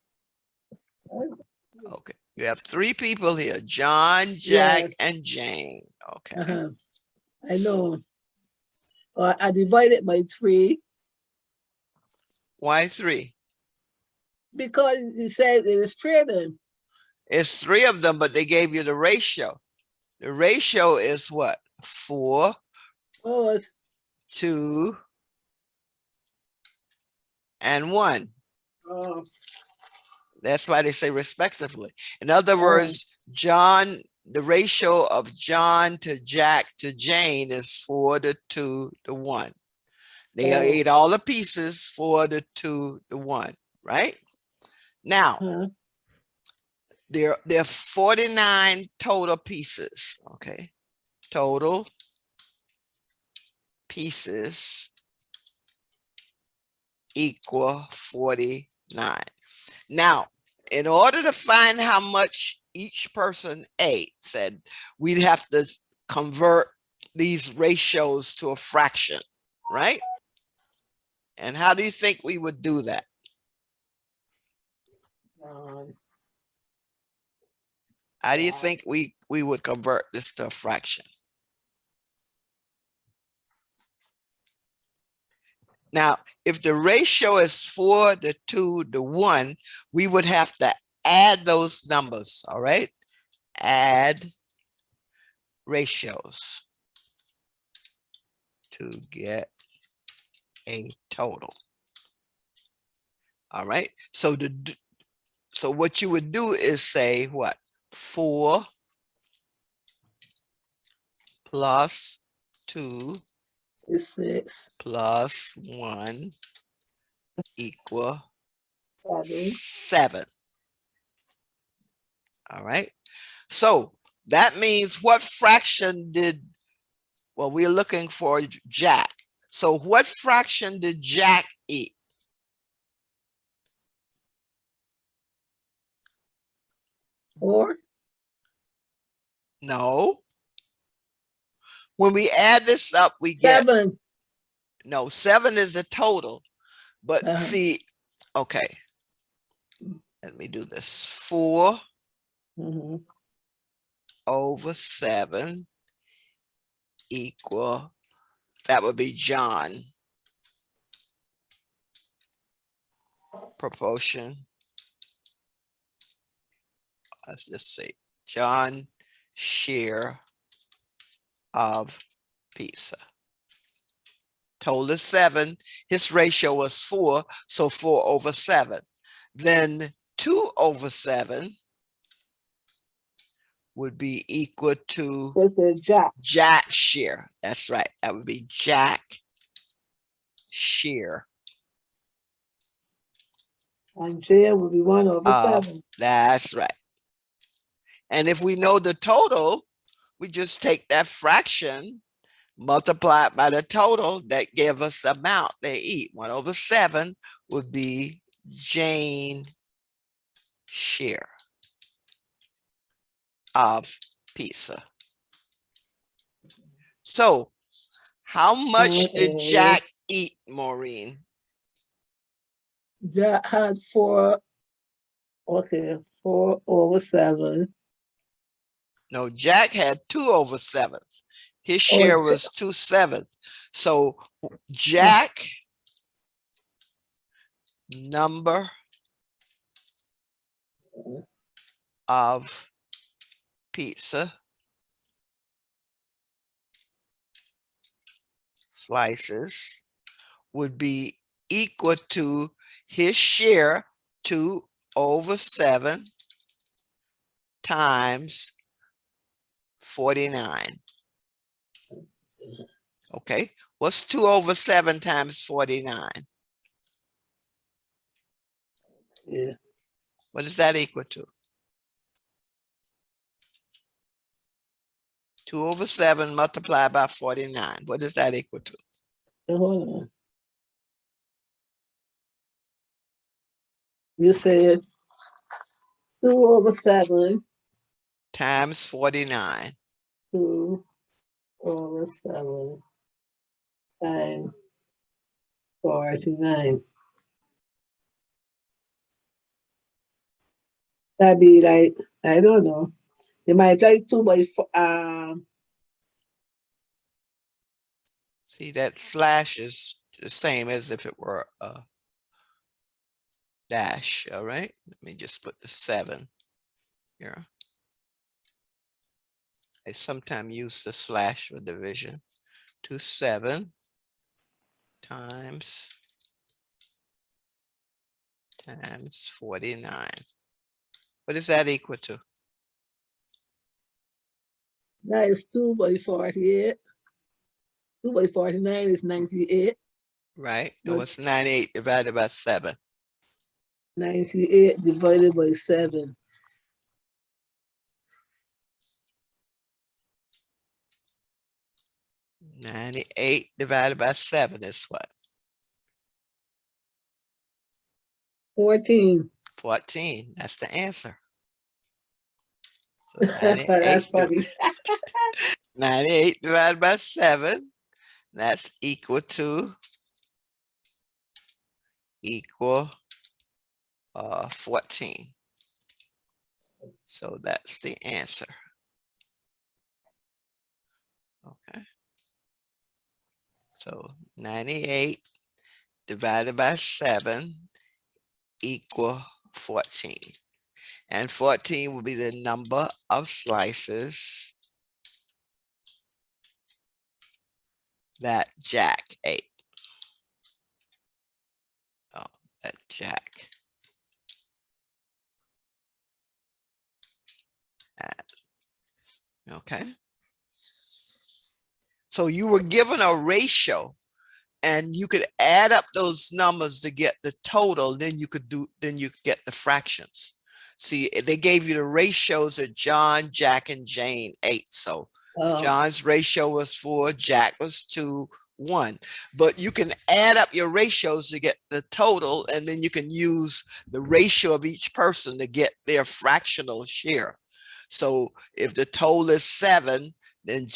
Okay, you have 3 people here: John, Jack, and Jane. Okay. I know. I divide it by 3. Why 3? Because he said it is 3 of them. It's 3 of them, but they gave you the ratio. The ratio is what? 4, 2, and 1. That's why they say respectively. In other words, John, the ratio of John to Jack to Jane is 4-2-1. They ate all the pieces 4-2-1, right? Now, there are 49 total pieces, okay? Total pieces equal 49. Now, in order to find how much each person ate, we'd have to convert these ratios to a fraction, right? And how do you think we would do that? How do you think we would convert this to a fraction? Now, if the ratio is 4 to 2 to 1, we would have to add those numbers, all right? Add ratios to get a total. All right. So what you would do is say what? 4 plus 2 is 6 plus 1 equal 7. 7. All right. So that means what fraction did, well, we're looking for Jack. So what fraction did Jack eat? Four. No. When we add this up, we get 7. No, 7 is the total. But see, okay. Let me do this. 4 over 7 equal, that would be John. Proportion. Let's just say John share of pizza. Total is 7. His ratio was 4, so 4 over 7. Then 2 over 7 would be equal to Jack share. That's right. That would be Jack share. And J would be 1 over 7. That's right. And if we know the total, we just take that fraction, multiply it by the total, that give us the amount they eat. 1 over 7 would be Jane share of pizza. So how much did Jack eat, Maureen? Jack had 4. Okay, 4 over 7. No, Jack had 2 over 7. His share was 2/7. So Jack number of pizza slices would be equal to his share 2 over 7 times 49. Okay, what's 2 over 7 times 49? Yeah. What is that equal to? 2 over 7 multiplied by 49. What is that equal to? Hold on. You said 2 over 7 times 49. 2 over 7 times 49. That'd be like, I don't know. You might like 2 by 4. See, that slash is the same as if it were a dash. All right, let me just put the 7 here. I sometimes use the slash for division. 7 times 49. What is that equal to? That is 2 by 48. 2 by 49 is 98. Right. And what's 98 divided by 7? 98 divided by 7. 98 divided by 7 is what? 14. 14. That's the answer. So That's funny. 98 divided by 7, that's equal 14. So that's the answer. Okay. So 98 divided by 7 equal 14. And 14 will be the number of slices that Jack ate. Oh, that Jack had. Okay. So you were given a ratio and you could add up those numbers to get the total. Then you could get the fractions. See, they gave you the ratios that John, Jack, and Jane ate. So John's ratio was 4, Jack was 2, 1. But you can add up your ratios to get the total, and then you can use the ratio of each person to get their fractional share. So if the total is 7, then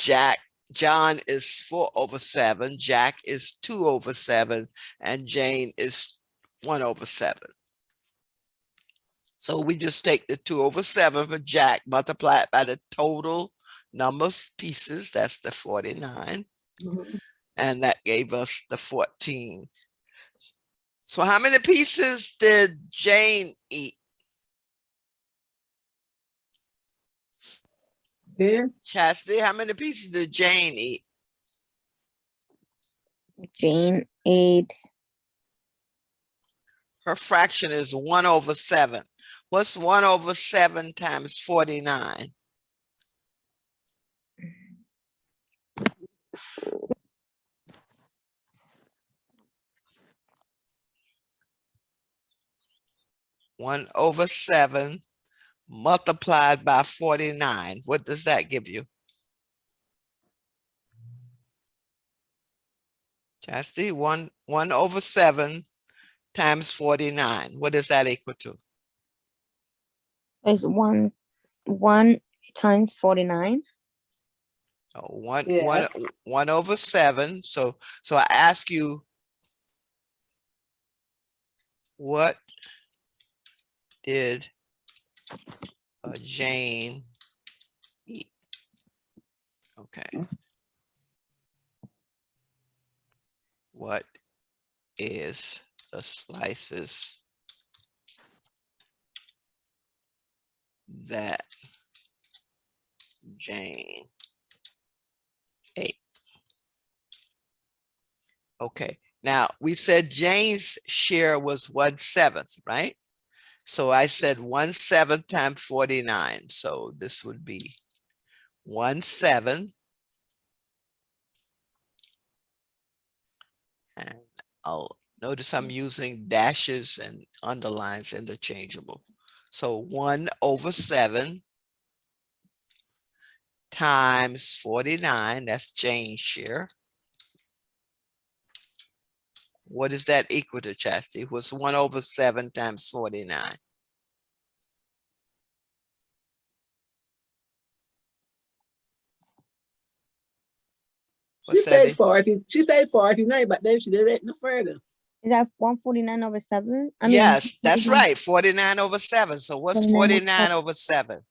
John is 4/7, Jack is 2/7, and Jane is 1/7. So we just take the 2/7 for Jack, multiply it by the total number of pieces, that's the 49, and that gave us the 14. So how many pieces did Jane eat? Chastity, how many pieces did Jane eat? Jane ate. Her fraction is 1/7. What's 1/7 times 49? One over 7 multiplied by 49. What does that give you? Chastity, 1/7 times 49. What is that equal to? It's 1 times 49. Oh, 1/7. So I ask you, what did Jane eat? Okay. What is the slices that Jane ate? Okay. Now we said Jane's share was 1/7, right? So I said 1/7 times 49. So this would be 1/7. And I'll notice I'm using dashes and underlines interchangeable. So 1/7 times 49, that's Jane's share. What is that equal to, Chastity? What's 1/7 times 49? She said 40. She said 49, but then she did it no further. Is that 149/7? Yes, that's right. 49/7. So what's 49/7?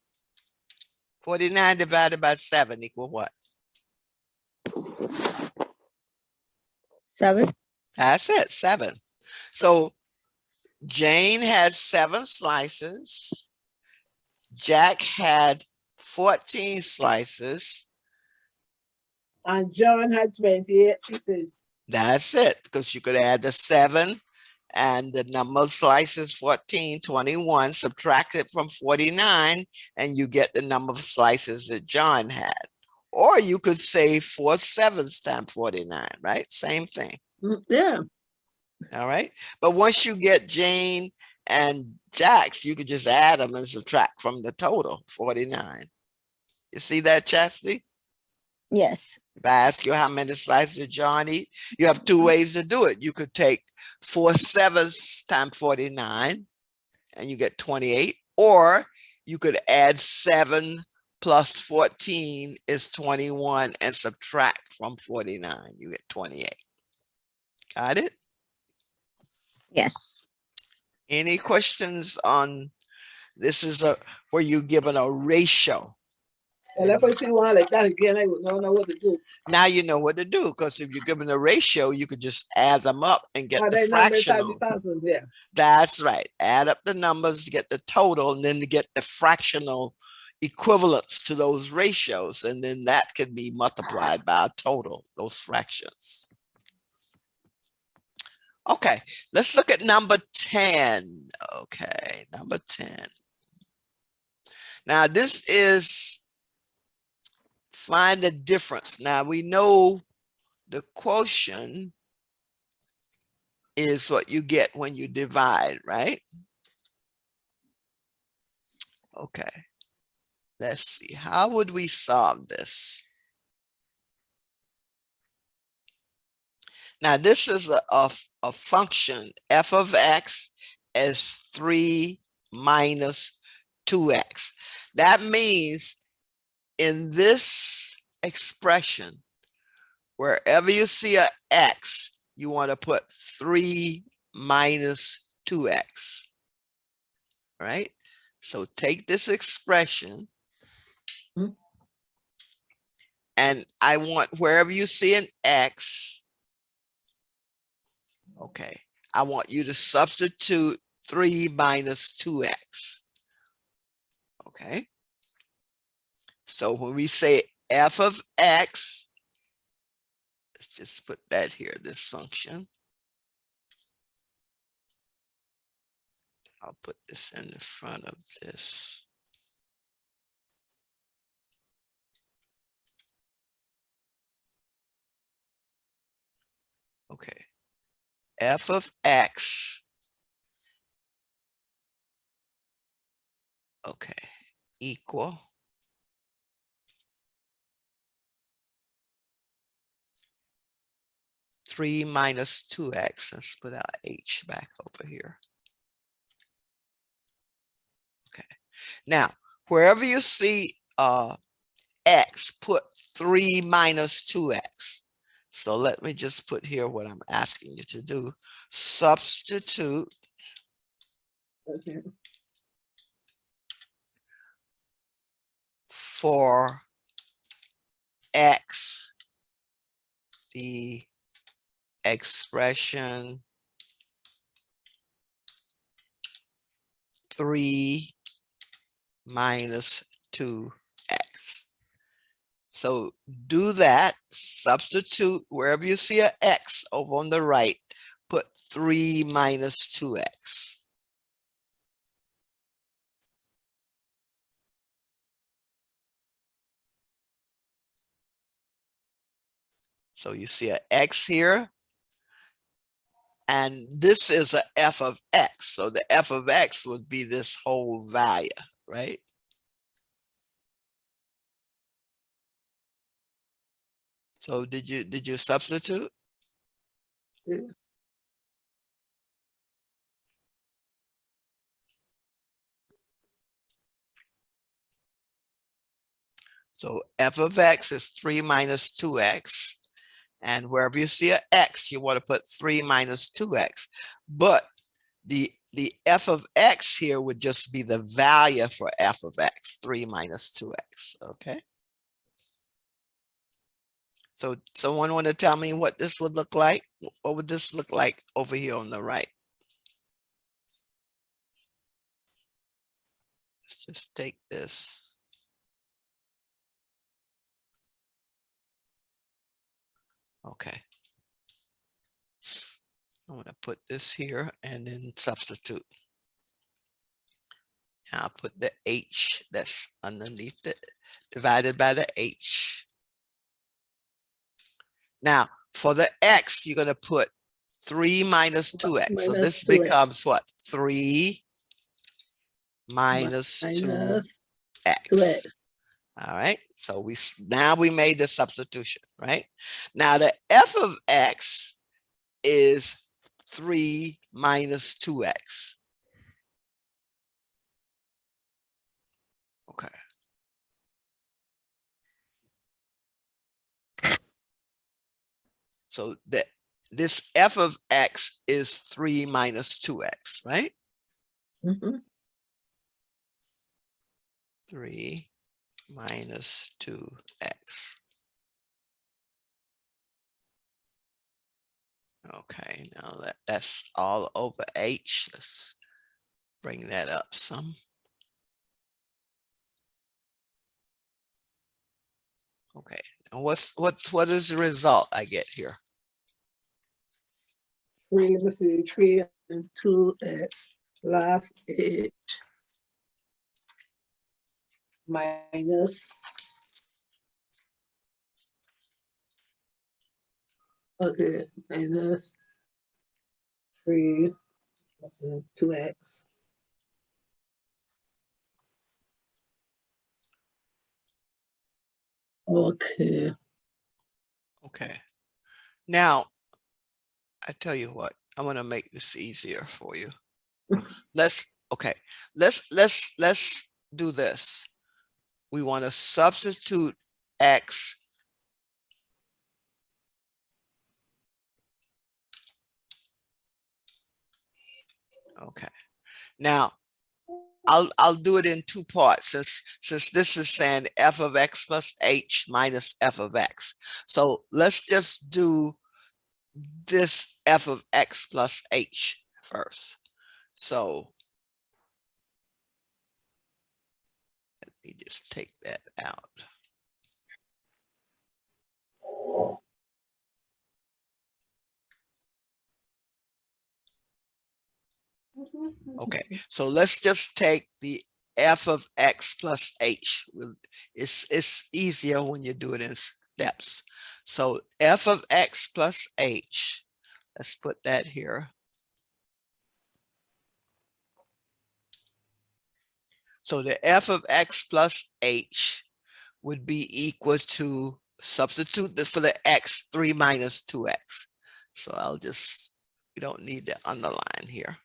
49 divided by 7 equal what? 7. That's it, 7. So Jane had 7 slices. Jack had 14 slices. And John had 28 pieces. That's it, because you could add the 7 and the number of slices, 14, 21, subtract it from 49, and you get the number of slices that John had. Or you could say 4/7 times 49, right? Same thing. Yeah. All right. But once you get Jane and Jack's, you could just add them and subtract from the total, 49. You see that, Chastity? Yes. If I ask you how many slices did John eat, you have 2 ways to do it. You could take 4/7 times 49 and you get 28, or you could add 7 plus 14 is 21 and subtract from 49, you get 28. Got it? Yes. Any questions on this? Is a where you're given a ratio. Well, if I see one like that again, I would not know what to do. Now you know what to do, because if you're given a ratio, you could just add them up and get the fractional. Yeah. That's right. Add up the numbers, get the total, and then to get the fractional equivalents to those ratios. And then that can be multiplied by a total, those fractions. Okay, let's look at number 10. Okay, number 10. Now this is find the difference. Now we know the quotient is what you get when you divide, right? Okay, let's see. How would we solve this? Now this is a function, f of x is 3 minus 2x. That means in this expression, wherever you see a x, you want to put 3 minus 2x, right? So take this expression, and I want wherever you see an x, okay, I want you to substitute 3 minus 2x. Okay. So when we say f of x, let's just put that here, this function. I'll put this in the front of this. Okay. F of x, okay, equal 3 minus 2x. Let's put our h back over here. Okay. Now, wherever you see x, put 3 minus 2x. So let me just put here what I'm asking you to do. Substitute for x the expression 3 minus 2x. So do that, substitute wherever you see an x over on the right, put 3 minus 2x. So you see an x here, and this is a f of x. So the f of x would be this whole value, right? So did you substitute? Yeah. So f of x is 3 minus 2x. And wherever you see an x, you want to put 3 minus 2x. But the f of x here would just be the value for f of x, 3 minus 2x, okay? So someone want to tell me what this would look like? What would this look like over here on the right? Let's just take this. Okay. I'm going to put this here and then substitute. And I'll put the h that's underneath it, divided by the h. Now, for the x, you're going to put 3 minus 2x. So this becomes what? 3 minus 2x. All right. So now we made the substitution, right? Now the f of x is 3 minus 2x. Okay. So that this f of x is 3 minus 2x, right? 3 minus 2x. Okay, now that's all over h. Let's bring that up some. Okay, and what is the result I get here? 3, let's see, 3 and 2x plus h minus, okay, minus 3 and 2x. Okay. Okay. Now, I tell you what, I want to make this easier for you. Let's do this. We want to substitute x. Okay. Now, I'll do it in two parts since this is saying f of x plus h minus f of x. So let's just do this f of x plus h first. So let me just take that out. Okay, so let's just take the f of x plus h. It's easier when you do it in steps. So f of x plus h, let's put that here. So the f of x plus h would be equal to, substitute for the x, 3 minus 2x. So we don't need to underline here.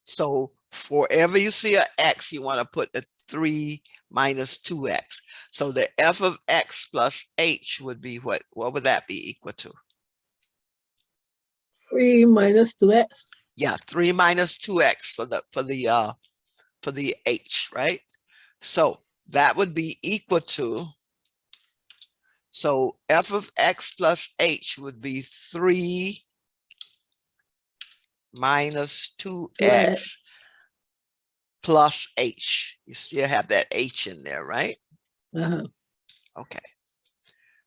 So wherever you see an x, you want to put the 3 minus 2x. So the f of x plus h would be what? What would that be equal to? 3 minus 2x. Yeah, 3 minus 2x for the h, right? So that would be equal to, so f of x plus h would be 3 minus 2x plus h. You still have that h in there, right? Okay.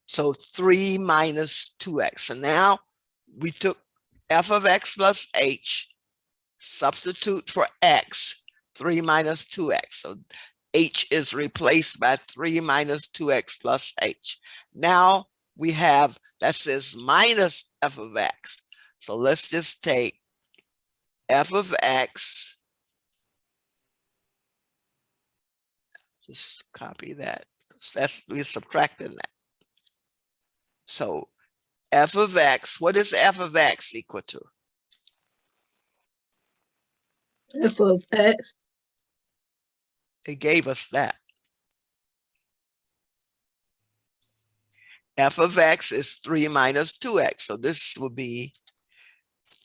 So 3 minus 2x. And now we took f of x plus h, substitute for x, 3 minus 2x. So h is replaced by 3 minus 2x plus h. Now we have, that says minus f of x. So let's just take f of x, just copy that, because we subtracted that. So f of x, what is f of x equal to? F of x. It gave us that. F of x is 3 minus 2x. So this will be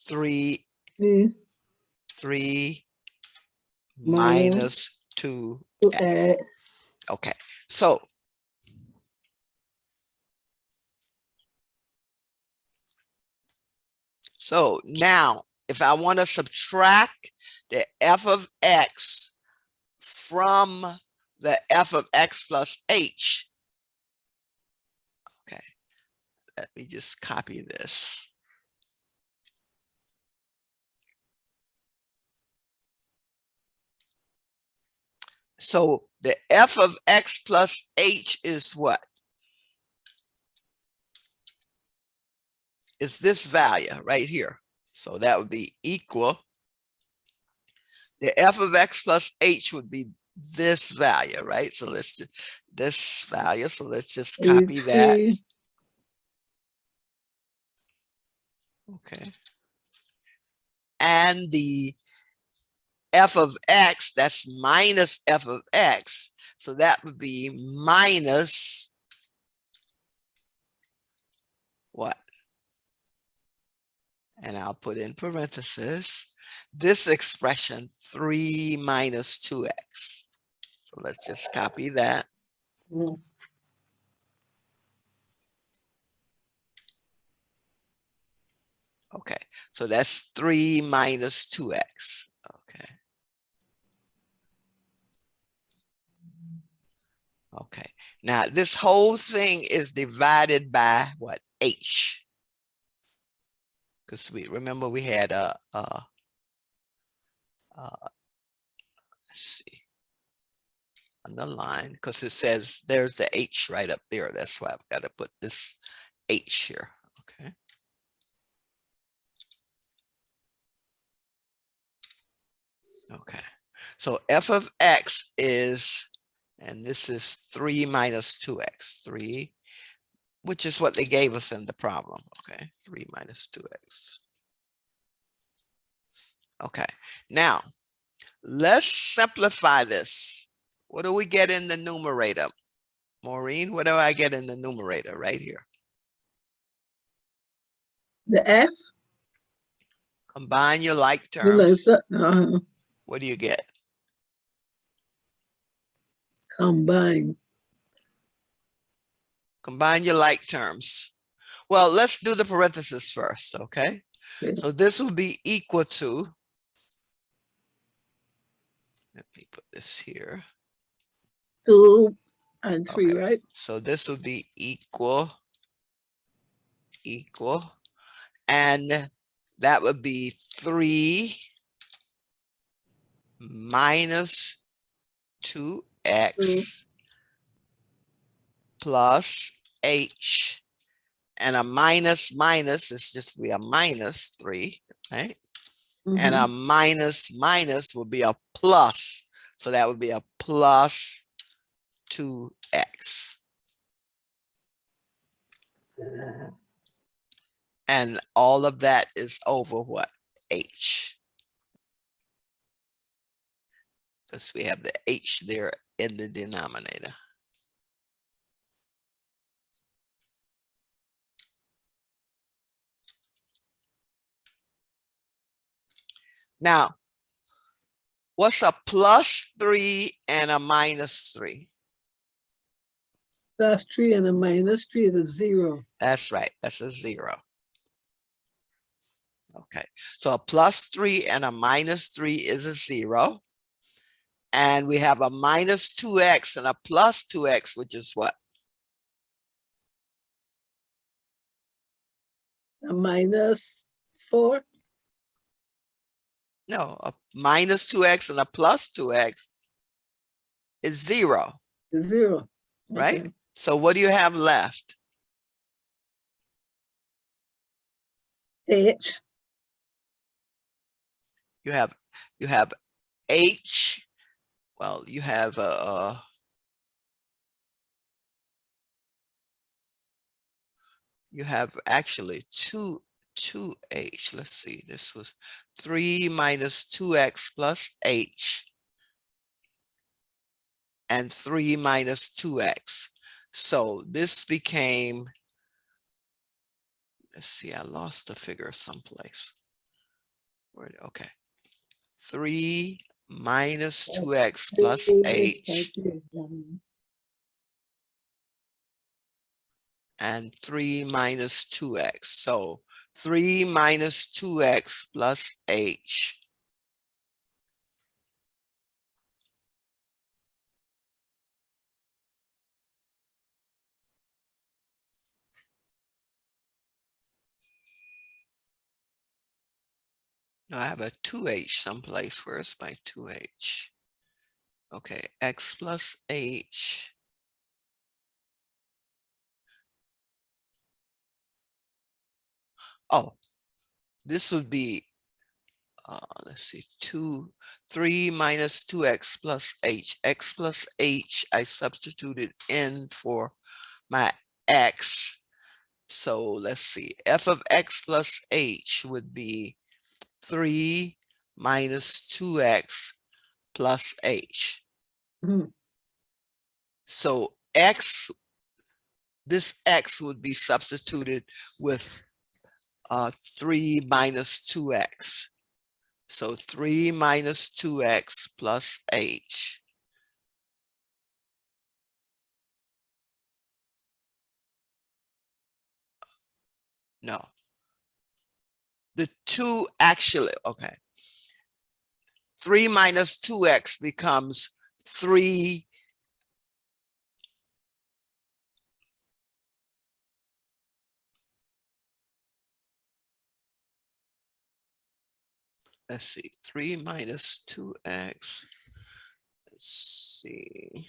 3 minus 2x. Okay, so now if I want to subtract the f of x from the f of x plus h, okay, let me just copy this. So the f of x plus h is what? It's this value right here. So that would be equal. The f of x plus h would be this value, right? So let's just, this value. So let's just copy that. Okay. And the f of x, that's minus f of x. So that would be minus what? and I'll put in parentheses this expression 3 minus 2x. So let's just copy that. Mm. Okay, so that's 3 minus 2x. Okay. Okay, now this whole thing is divided by what? H. Because we remember we had let's see, underline, because it says there's the H right up there. That's why I've got to put this H here. Okay. Okay, so f of x is, and this is 3 minus 2x, 3, which is what they gave us in the problem. Okay, 3 minus 2x. Okay, now let's simplify this. What do we get in the numerator? Maureen, what do I get in the numerator right here? The F. Combine your like terms. Uh-huh. What do you get? Combine. Combine your like terms. Well, let's do the parentheses first, okay? Okay. So this will be equal to, let me put this here. 2 and 3, Okay. right? So this will be equal, and that would be 3 minus 2x plus h, and a minus is just be a minus 3, right? And a minus will be a plus. So that would be a plus 2x. And all of that is over what? H. Because we have the H there in the denominator. Now, what's a plus 3 and a minus 3? Plus 3 and a minus 3 is a 0. That's right. That's a 0. Okay. So a plus 3 and a minus 3 is a 0. And we have a minus 2x and a plus 2x, which is what? A minus 4. No, a minus 2x and a plus 2x is 0. 0. Okay. Right? So what do you have left? H. You have H. Well, you have actually 2h. Let's see. This was 3 minus 2x plus h, and 3 minus 2x. So this became, let's see, I lost the figure someplace. Okay. 3 minus 2x plus h and 3 minus 2x. So 3 minus 2x plus h. No, I have a 2h someplace. Where's my 2h? Okay, x plus h. Oh, this would be, let's see, 3 minus 2x plus h. X plus h, I substituted in for my x. So let's see, f of x plus h would be 3 minus 2x plus h. So x, this x would be substituted with 3 minus 2x. So 3 minus 2x plus h. No. The 2 actually, okay. 3 minus 2x becomes 3. Let's see, 3 minus 2x. Let's see.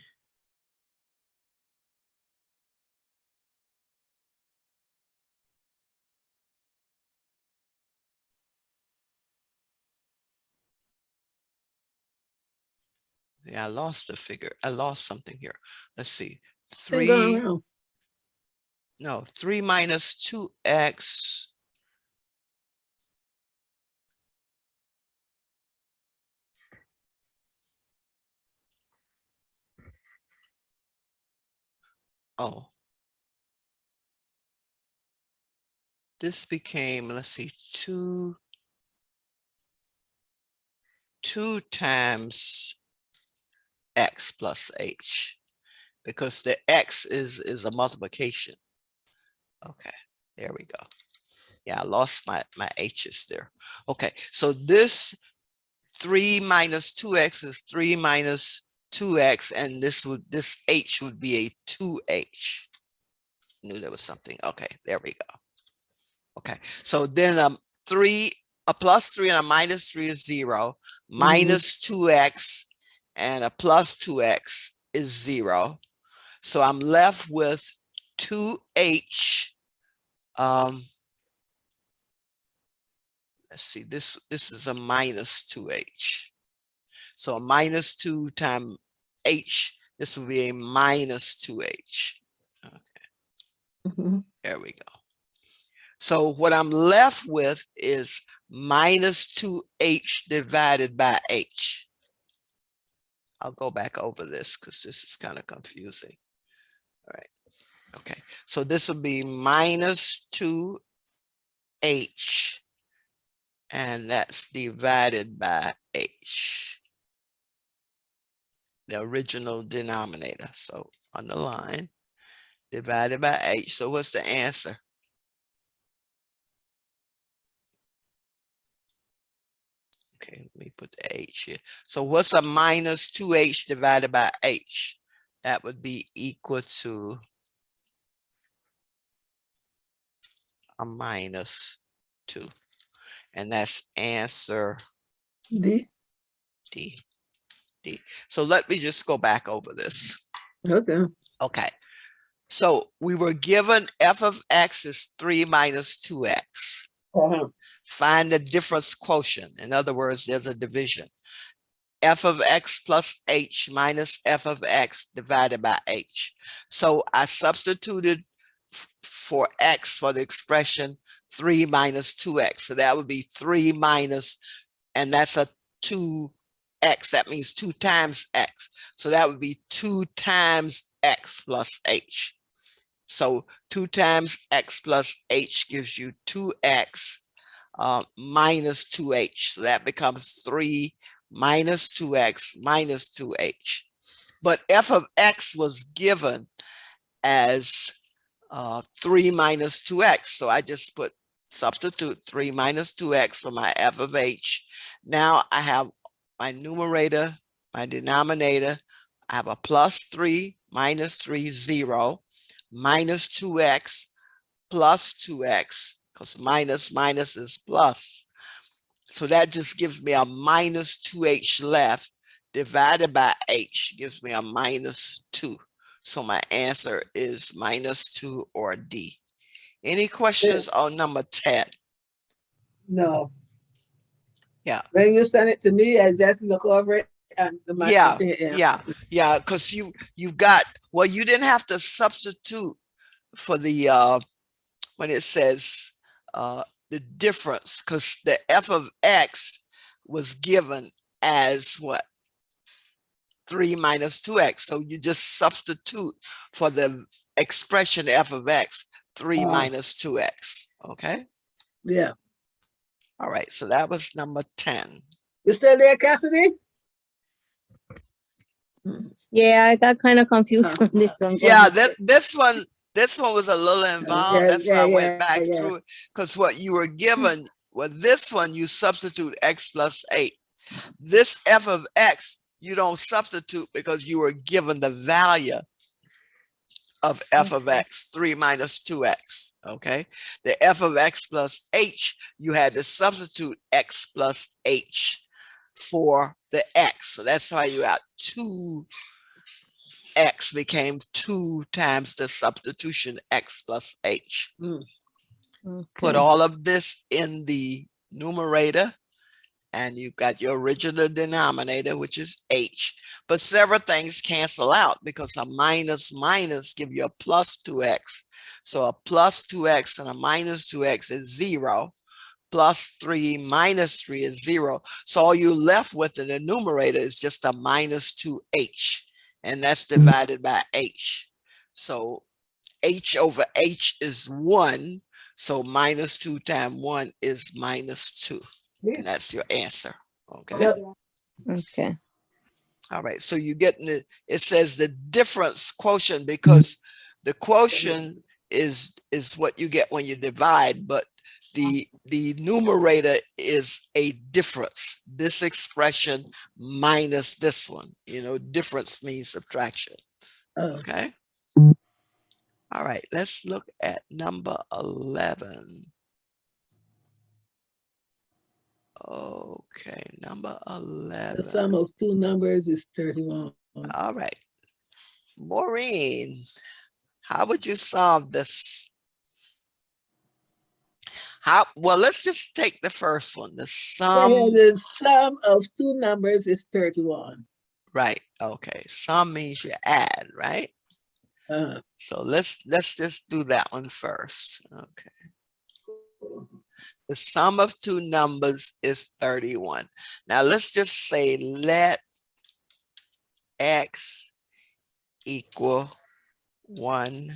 Yeah, I lost the figure. I lost something here. Let's see. 3. No, 3 minus 2x. Oh. This became, let's see, 2 times x plus h, because the x is a multiplication. Okay, there we go. Yeah, I lost my h's there. Okay, so this 3 minus 2x is 3 minus 2x, and this h would be a 2h. Knew there was something. Okay, there we go. Okay, so then a plus 3 and a minus 3 is 0. Minus 2x and a plus 2x is 0. So I'm left with 2h. Let's see, this is a minus 2h. So a minus 2 times h, this will be a minus 2h. Okay, there we go. So what I'm left with is minus 2h divided by h. I'll go back over this because this is kind of confusing. All right. Okay. So this will be minus 2h, and that's divided by h, the original denominator. So underline, divided by h. So what's the answer? Okay, let me put the h here. So what's a minus 2h divided by h? That would be equal to a minus 2. And that's answer D. D. D. So let me just go back over this. Okay. Okay. So we were given f of x is 3 minus 2x. Find the difference quotient. In other words, there's a division. F of x plus h minus f of x divided by h. So I substituted for x for the expression 3 minus 2x. So that would be 3 minus, and that's a 2x. That means 2 times x. So that would be 2 times x plus h. So 2 times x plus h gives you 2x minus 2h. So that becomes 3 minus 2x minus 2h. But f of x was given as 3 minus 2x. So I just substitute 3 minus 2x for my f of h. Now I have my numerator, my denominator. I have a plus 3 minus 3, 0, minus 2x plus 2x, because minus is plus. So that just gives me a minus 2h left, divided by h gives me a minus 2. So my answer is minus 2 or D. Any questions on number 10? No. Yeah. When you send it to me, I just look over it and yeah, because you've got, well, you didn't have to substitute for the when it says the difference, because the f of x was given as what? 3 minus 2x. So you just substitute for the expression f of x, 3 minus 2x. Okay. Yeah. All right, so that was number 10. You still there, Cassidy? Yeah, I got kind of confused on this one. Go Yeah, ahead. this one was a little involved. That's why I went back yeah. through it, because what you were given, well, this one you substitute x plus 8. This f of x, you don't substitute because you were given the value of f of x, 3 minus 2x, okay? The f of x plus h, you had to substitute x plus h for the x. So that's why you got 2x became 2 times the substitution x plus h. Put all of this in the numerator, and you've got your original denominator, which is h. But several things cancel out because a minus minus give you a plus 2x. So a plus 2x and a minus 2x is 0. Plus 3 minus 3 is 0. So all you're left with in the numerator is just a minus 2h. And that's divided by h. So h over h is 1. So minus 2 times 1 is minus 2. And that's your answer. Okay. Yep. Okay. All right. So you get it says the difference quotient, because the quotient is what you get when you divide, but the numerator is a difference. This expression minus this one. Difference means subtraction. Okay. All right. Let's look at number 11. Okay, number 11. The sum of two numbers is 31. All right. Maureen, how would you solve this? Well, let's just take the first one. The sum Of two numbers is 31. Right. Okay. Sum means you add, right? So let's just do that one first. Okay. The sum of two numbers is 31. Now let's just say let x equal one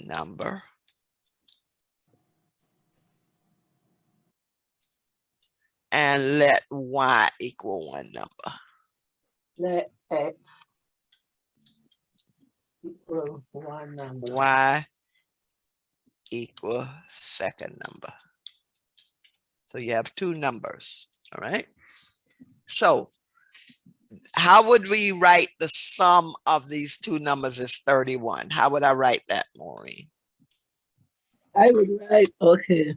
number. And let y equal one number. Let x equal one number. Y equal second number. So you have two numbers, all right? So how would we write the sum of these two numbers is 31? How would I write that, Maureen? I would write, okay.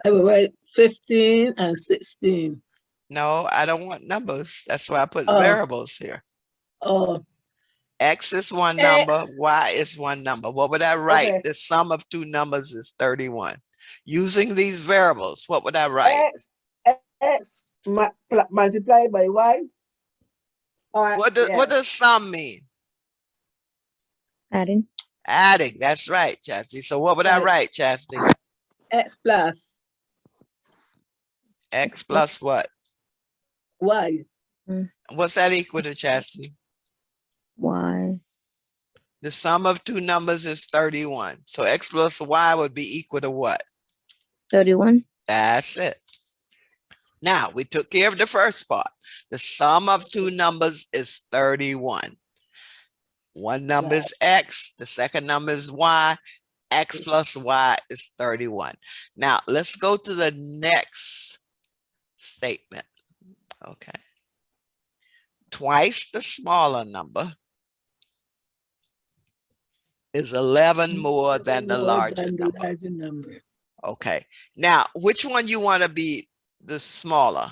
I would write 15 and 16. No, I don't want numbers. That's why I put variables here. X is one number, Y is one number. What would I write? Okay. The sum of two numbers is 31. Using these variables, what would I write? X multiplied by Y. What does sum mean? Adding. Adding, that's right, Chastity. So what would I write, Chastity? X plus. X plus what? Y. What's that equal to, Chastity? Y. The sum of two numbers is 31. So X plus Y would be equal to what? 31. That's it. Now, we took care of the first part. The sum of two numbers is 31. One number is X, the second number is Y. X plus Y is 31. Now, let's go to the next statement. Okay. Twice the smaller number is 11 more than the larger number. Okay. Now, which one you want to be the smaller?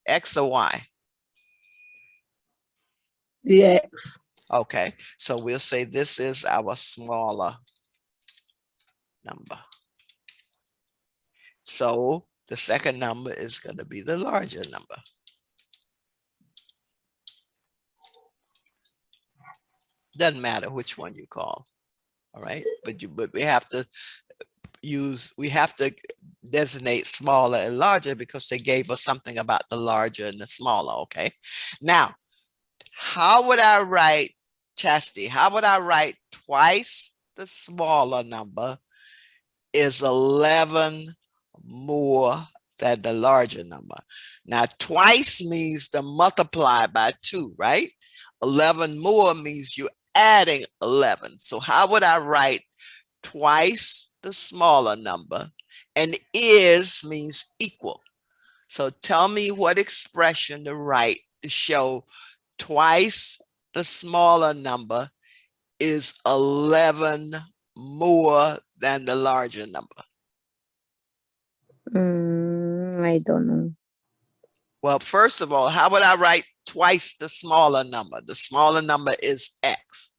X or Y? The X. Okay. So we'll say this is our smaller number. So the second number is going to be the larger number. Doesn't matter which one you call. All right. But we have to designate smaller and larger because they gave us something about the larger and the smaller. Okay. Now, how would I write, Chastity? How would I write twice the smaller number is 11 more than the larger number. Now, twice means to multiply by 2, right? 11 more means you're adding 11. So how would I write twice the smaller number? And is means equal. So tell me what expression to write to show twice the smaller number is 11 more than the larger number. I don't know. Well, first of all, how would I write twice the smaller number? The smaller number is X.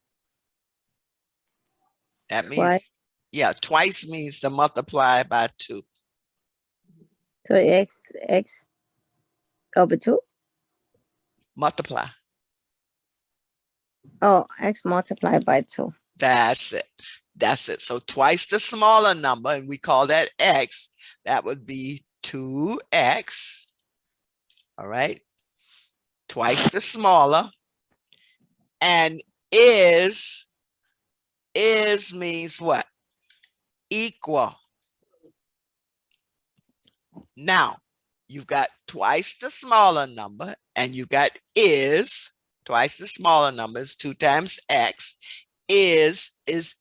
That means, Twice. yeah, twice means to multiply by 2. So x over 2. Multiply. Oh, x multiplied by 2. That's it. That's it. So twice the smaller number, and we call that X. That would be 2X. All right. Twice the smaller. And is means what? Equal. Now, you've got twice the smaller number, and you got is, twice the smaller number is 2 times X. Is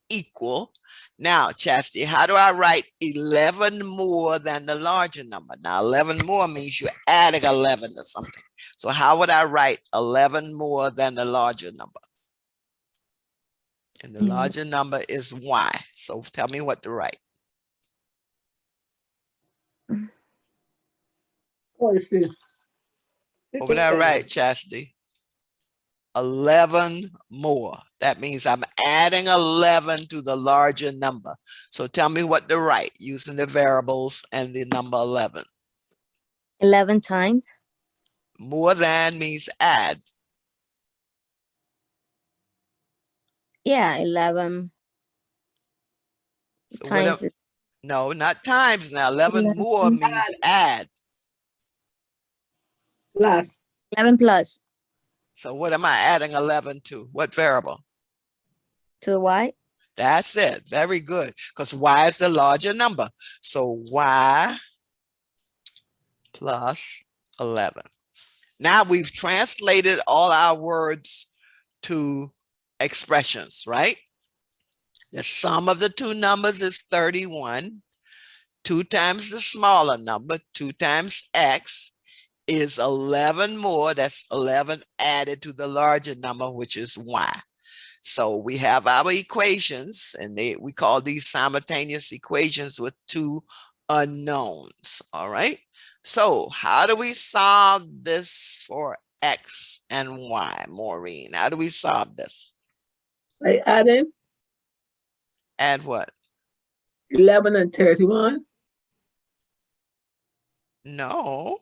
equal. Now, Chastity, how do I write 11 more than the larger number? Now, 11 more means you're adding 11 to something. So how would I write 11 more than the larger number? And the larger number is Y. So tell me what to write. Oh, I see. What would I write, Chastity? 11 more. That means I'm adding 11 to the larger number. So tell me what to write using the variables and the number 11. 11 times. More than means add. Yeah, 11 So times. No, not times now. 11 11 more means add. Plus. 11 plus. So what am I adding 11 to? What variable? To the y? That's it. Very good. Because Y is the larger number. So Y plus 11. Now we've translated all our words to expressions, right? The sum of the two numbers is 31. 2 times the smaller number, 2 times X, is 11 more. That's 11 added to the larger number, which is Y. So we have our equations, and we call these simultaneous equations with two unknowns. All right. So how do we solve this for X and Y, Maureen? How do we solve this? By adding Add what? 11 and 31. No.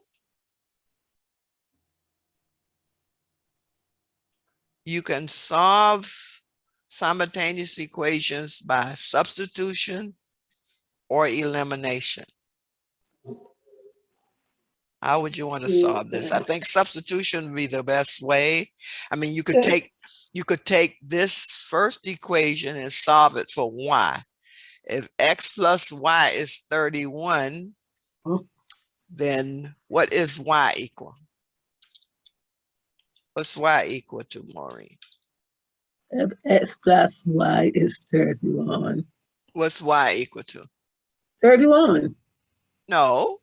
You can solve simultaneous equations by substitution or elimination. How would you want to solve this? I think substitution would be the best way. I mean, you could take this first equation and solve it for Y. If X plus Y is 31, then what is Y equal? What's Y equal to, Maureen? If X plus Y is 31. What's Y equal to? 31. No.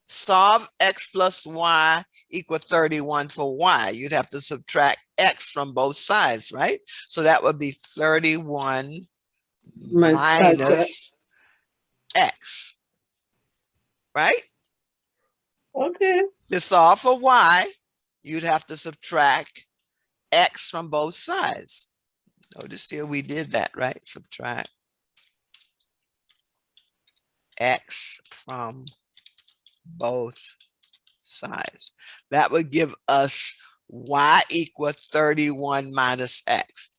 Solve X plus Y equal 31 for Y. You'd have to subtract X from both sides, right? So that would be 31 minus X, right? Okay. To solve for Y, you'd have to subtract X from both sides. Notice here we did that, right? Subtract X from both sides. That would give us Y equal 31 minus X.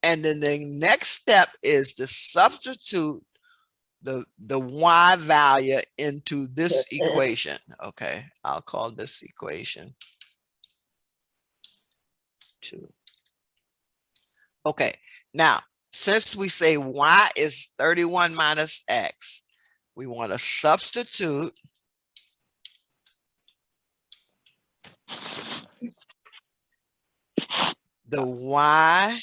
And then the next step is to substitute the Y value into this equation. Okay, I'll call this equation 2. Okay, now since we say y is 31 minus x, we want to substitute the y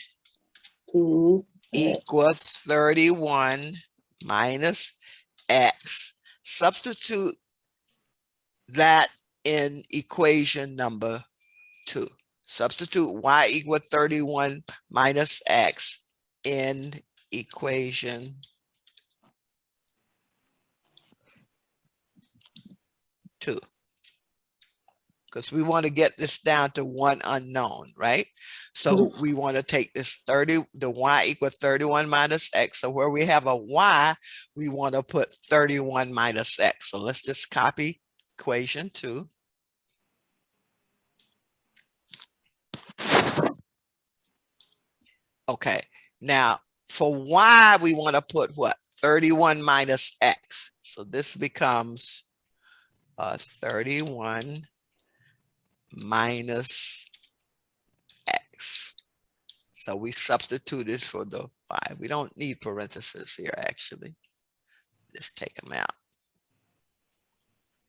equals 31 minus x. Substitute that in equation number 2. Substitute y equal 31 minus x in equation 2. Because we want to get this down to one unknown, right? So we want to take this the y equal 31 minus x. So where we have a y, we want to put 31 minus x. So let's just copy equation 2. Okay, now for y, we want to put what? 31 minus x. So this becomes 31 minus x. So we substituted for the y. We don't need parentheses here, actually. Just take them out.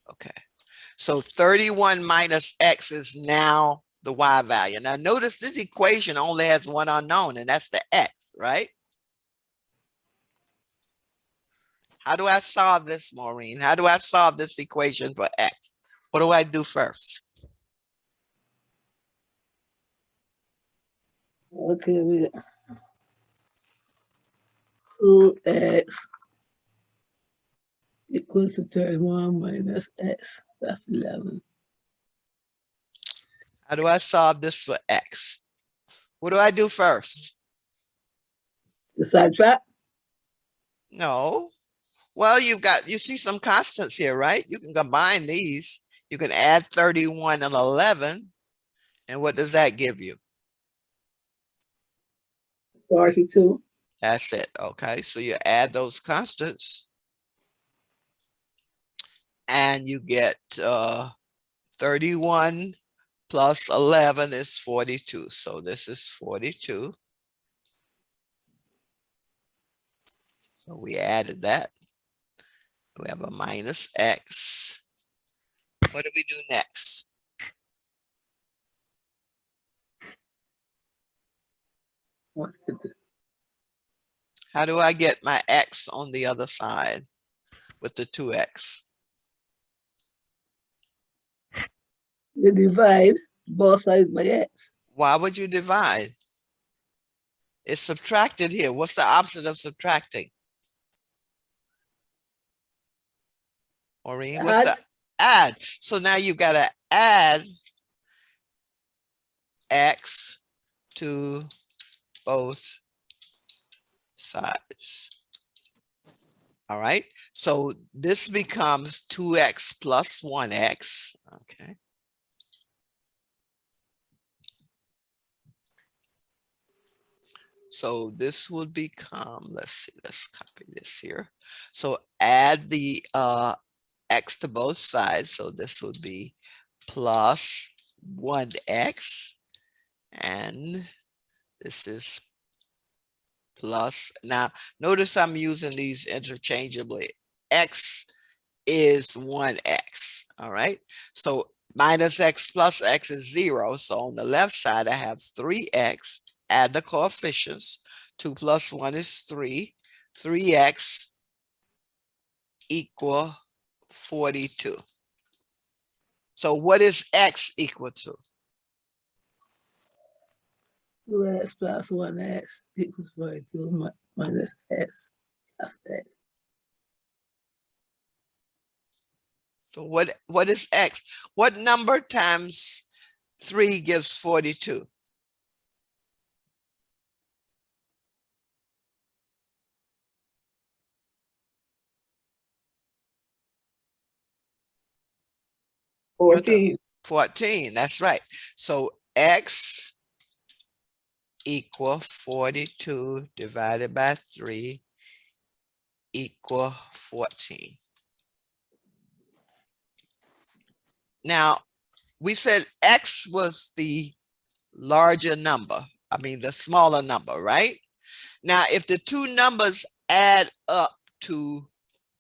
Okay. So 31 minus x is now the y value. Now notice this equation only has one unknown, and that's the x, right? How do I solve this, Maureen? How do I solve this equation for x? What do I do first? Okay, we got 2x equals to 31 minus x. That's 11. How do I solve this for x? What do I do first? You subtract? No. Well, you see some constants here, right? You can combine these. You can add 31 and 11. And what does that give you? 42. That's it. Okay. So you add those constants and you get 31 plus 11 is 42. So this is 42. So we added that. We have a minus x. What do we do next? How do I get my x on the other side with the 2x? You divide both sides by x. Why would you divide? It's subtracted here. What's the opposite of subtracting? Maureen, what's the add? So now you got to add x to both sides. All right. So this becomes 2x plus 1x. Okay. So this would become, let's see, let's copy this here. So add the x to both sides. So this would be plus 1x. And this is plus. Now, notice I'm using these interchangeably. X is 1x. All right. So minus x plus x is 0. So on the left side, I have 3x. Add the coefficients. 2 plus 1 is 3. 3x equal 42. So what is x equal to? 2x plus 1x equals 42 minus x. That's that. So what is x? What number times 3 gives 42? $14. 14, that's right. So x equal 42 divided by 3 equal 14. Now, we said x was the larger number. I mean, the smaller number, right? Now, if the two numbers add up to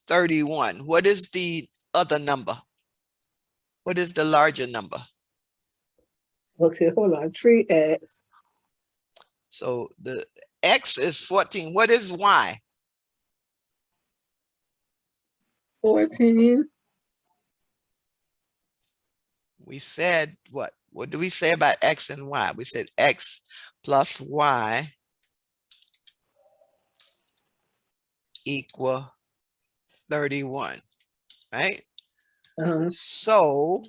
31, what is the other number? What is the larger number? Okay, hold on. 3x. So the X is 14. What is Y? 14. We said what? What do we say about X and Y? We said X plus Y equal 31, right? So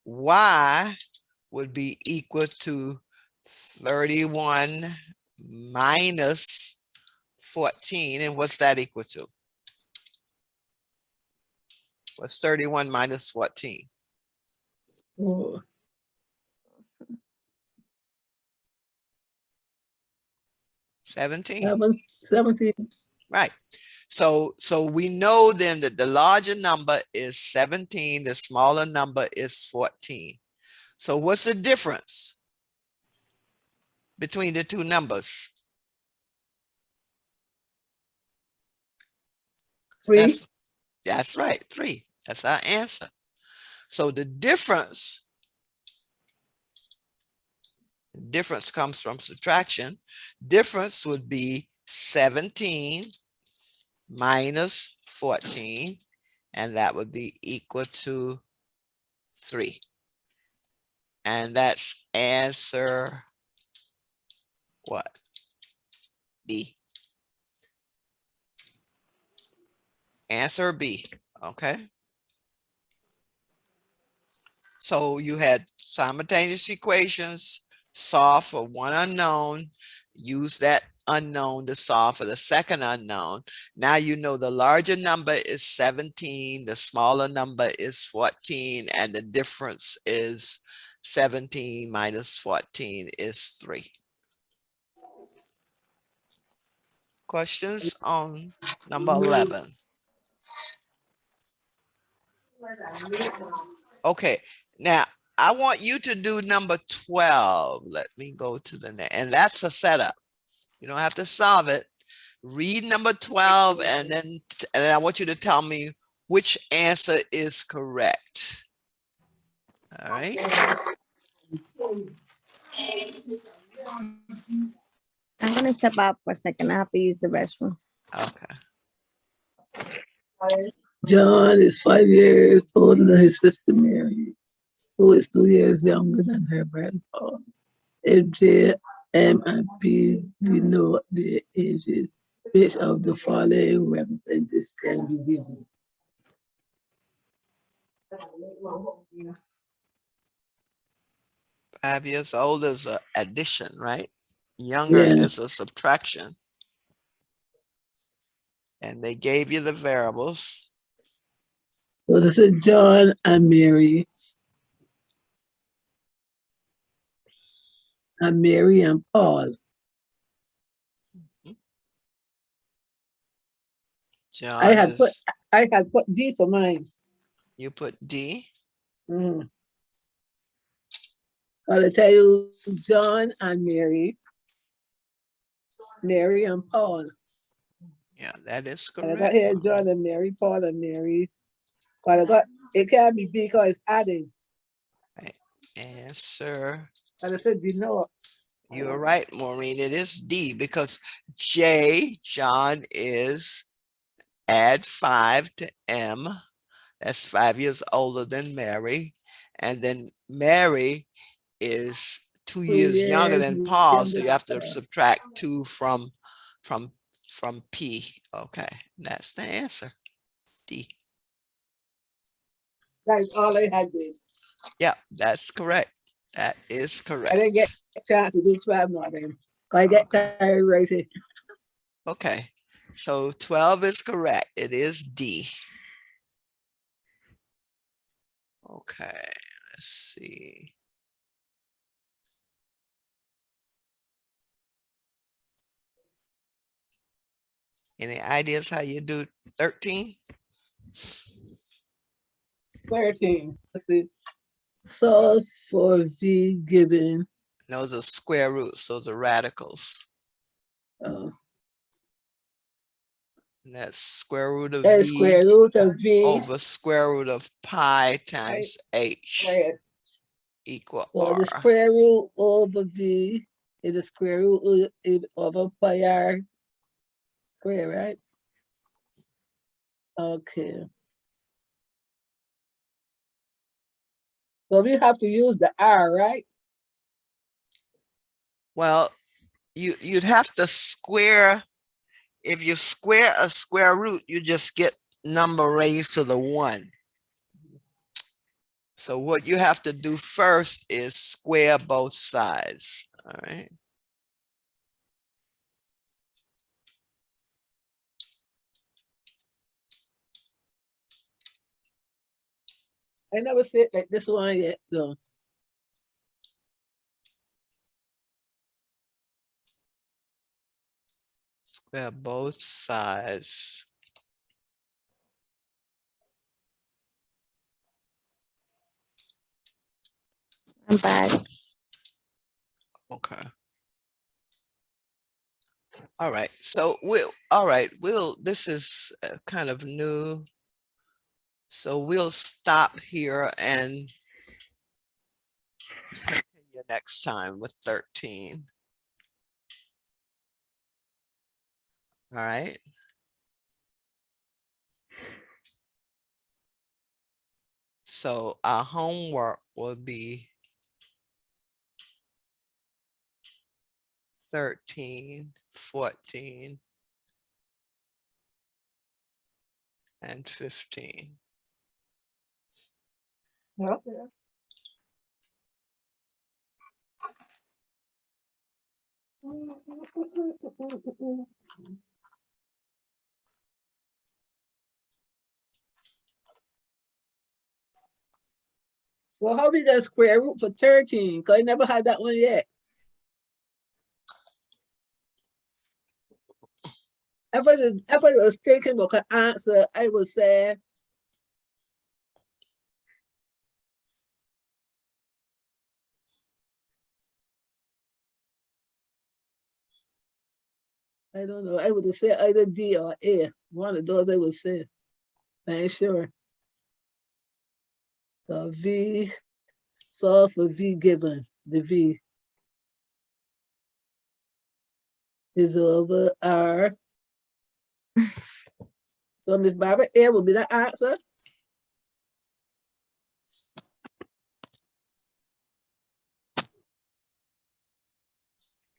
Y would be equal to 31 minus 14. And what's that equal to? What's 31 minus 14? Oh. 17. 17. Right. So we know then that the larger number is 17, the smaller number is 14. So what's the difference between the two numbers? 3. That's right, 3. That's our answer. So the difference comes from subtraction. Difference would be 17 minus 14, and that would be equal to 3. And that's answer what? B. Answer B. Okay. So you had simultaneous equations, solve for one unknown, use that unknown to solve for the second unknown. Now you know the larger number is 17, the smaller number is 14, and the difference is 17 minus 14 is 3. Questions on number 11? Okay, now I want you to do number 12. Let me go to the next, and that's a setup. You don't have to solve it. Read number 12, and then I want you to tell me which answer is correct. All right. I'm gonna step out for a second. I have to use the restroom. Okay. John is 5 years older than his sister Mary, who is 2 years younger than her brother Paul. If J, M, and P denote the ages, which of the following representatives can be given? 5 years old is an addition, right? Younger is a subtraction. And they gave you the variables. So this is John and Mary. And Mary and Paul. John I had put D for mine. You put D? I'll tell you John and Mary. Mary and Paul. Yeah, that is correct. I got here John and Mary, Paul and Mary. But I got, it can't be B because it's adding. Right. Answer. And I said, no. You're right, Maureen. It is D because J, John, is add 5 to M. That's 5 years older than Mary. And then Mary is 2 years younger than Paul. So you have to subtract 2 from P. Okay, that's the answer. D. That's all I had with. Yeah, that's correct. That is correct. I didn't get a chance to do 12 more then. I get tired right here. Okay, so 12 is correct. It is D. Okay, let's see. Any ideas how you do 13? 13. Let's see. Solve for V given. No, the square roots, so the radicals. And that's square root of That's V square root of V over square root of pi times H squared. equal So the R. square root over V is the square root over pi R square, right? Okay. So we have to use the R, right? Well, you'd have to square. If you square a square root, you just get number raised to the 1. So what you have to do first is square both sides. All right. I never said like this one yet, though. Square both sides. I'm back. Okay. All right. So this is kind of new. So we'll stop here and continue next time with 13. All right. So our homework will be 13, 14, and 15. Okay. Well, how we got square root for 13? Because I never had that one yet. If I was thinking about an answer, I would say I don't know. I would have said either D or A. One of those I would say. I ain't sure. So V, solve for V given. The V is over R. So Miss Barbara, A will be the answer.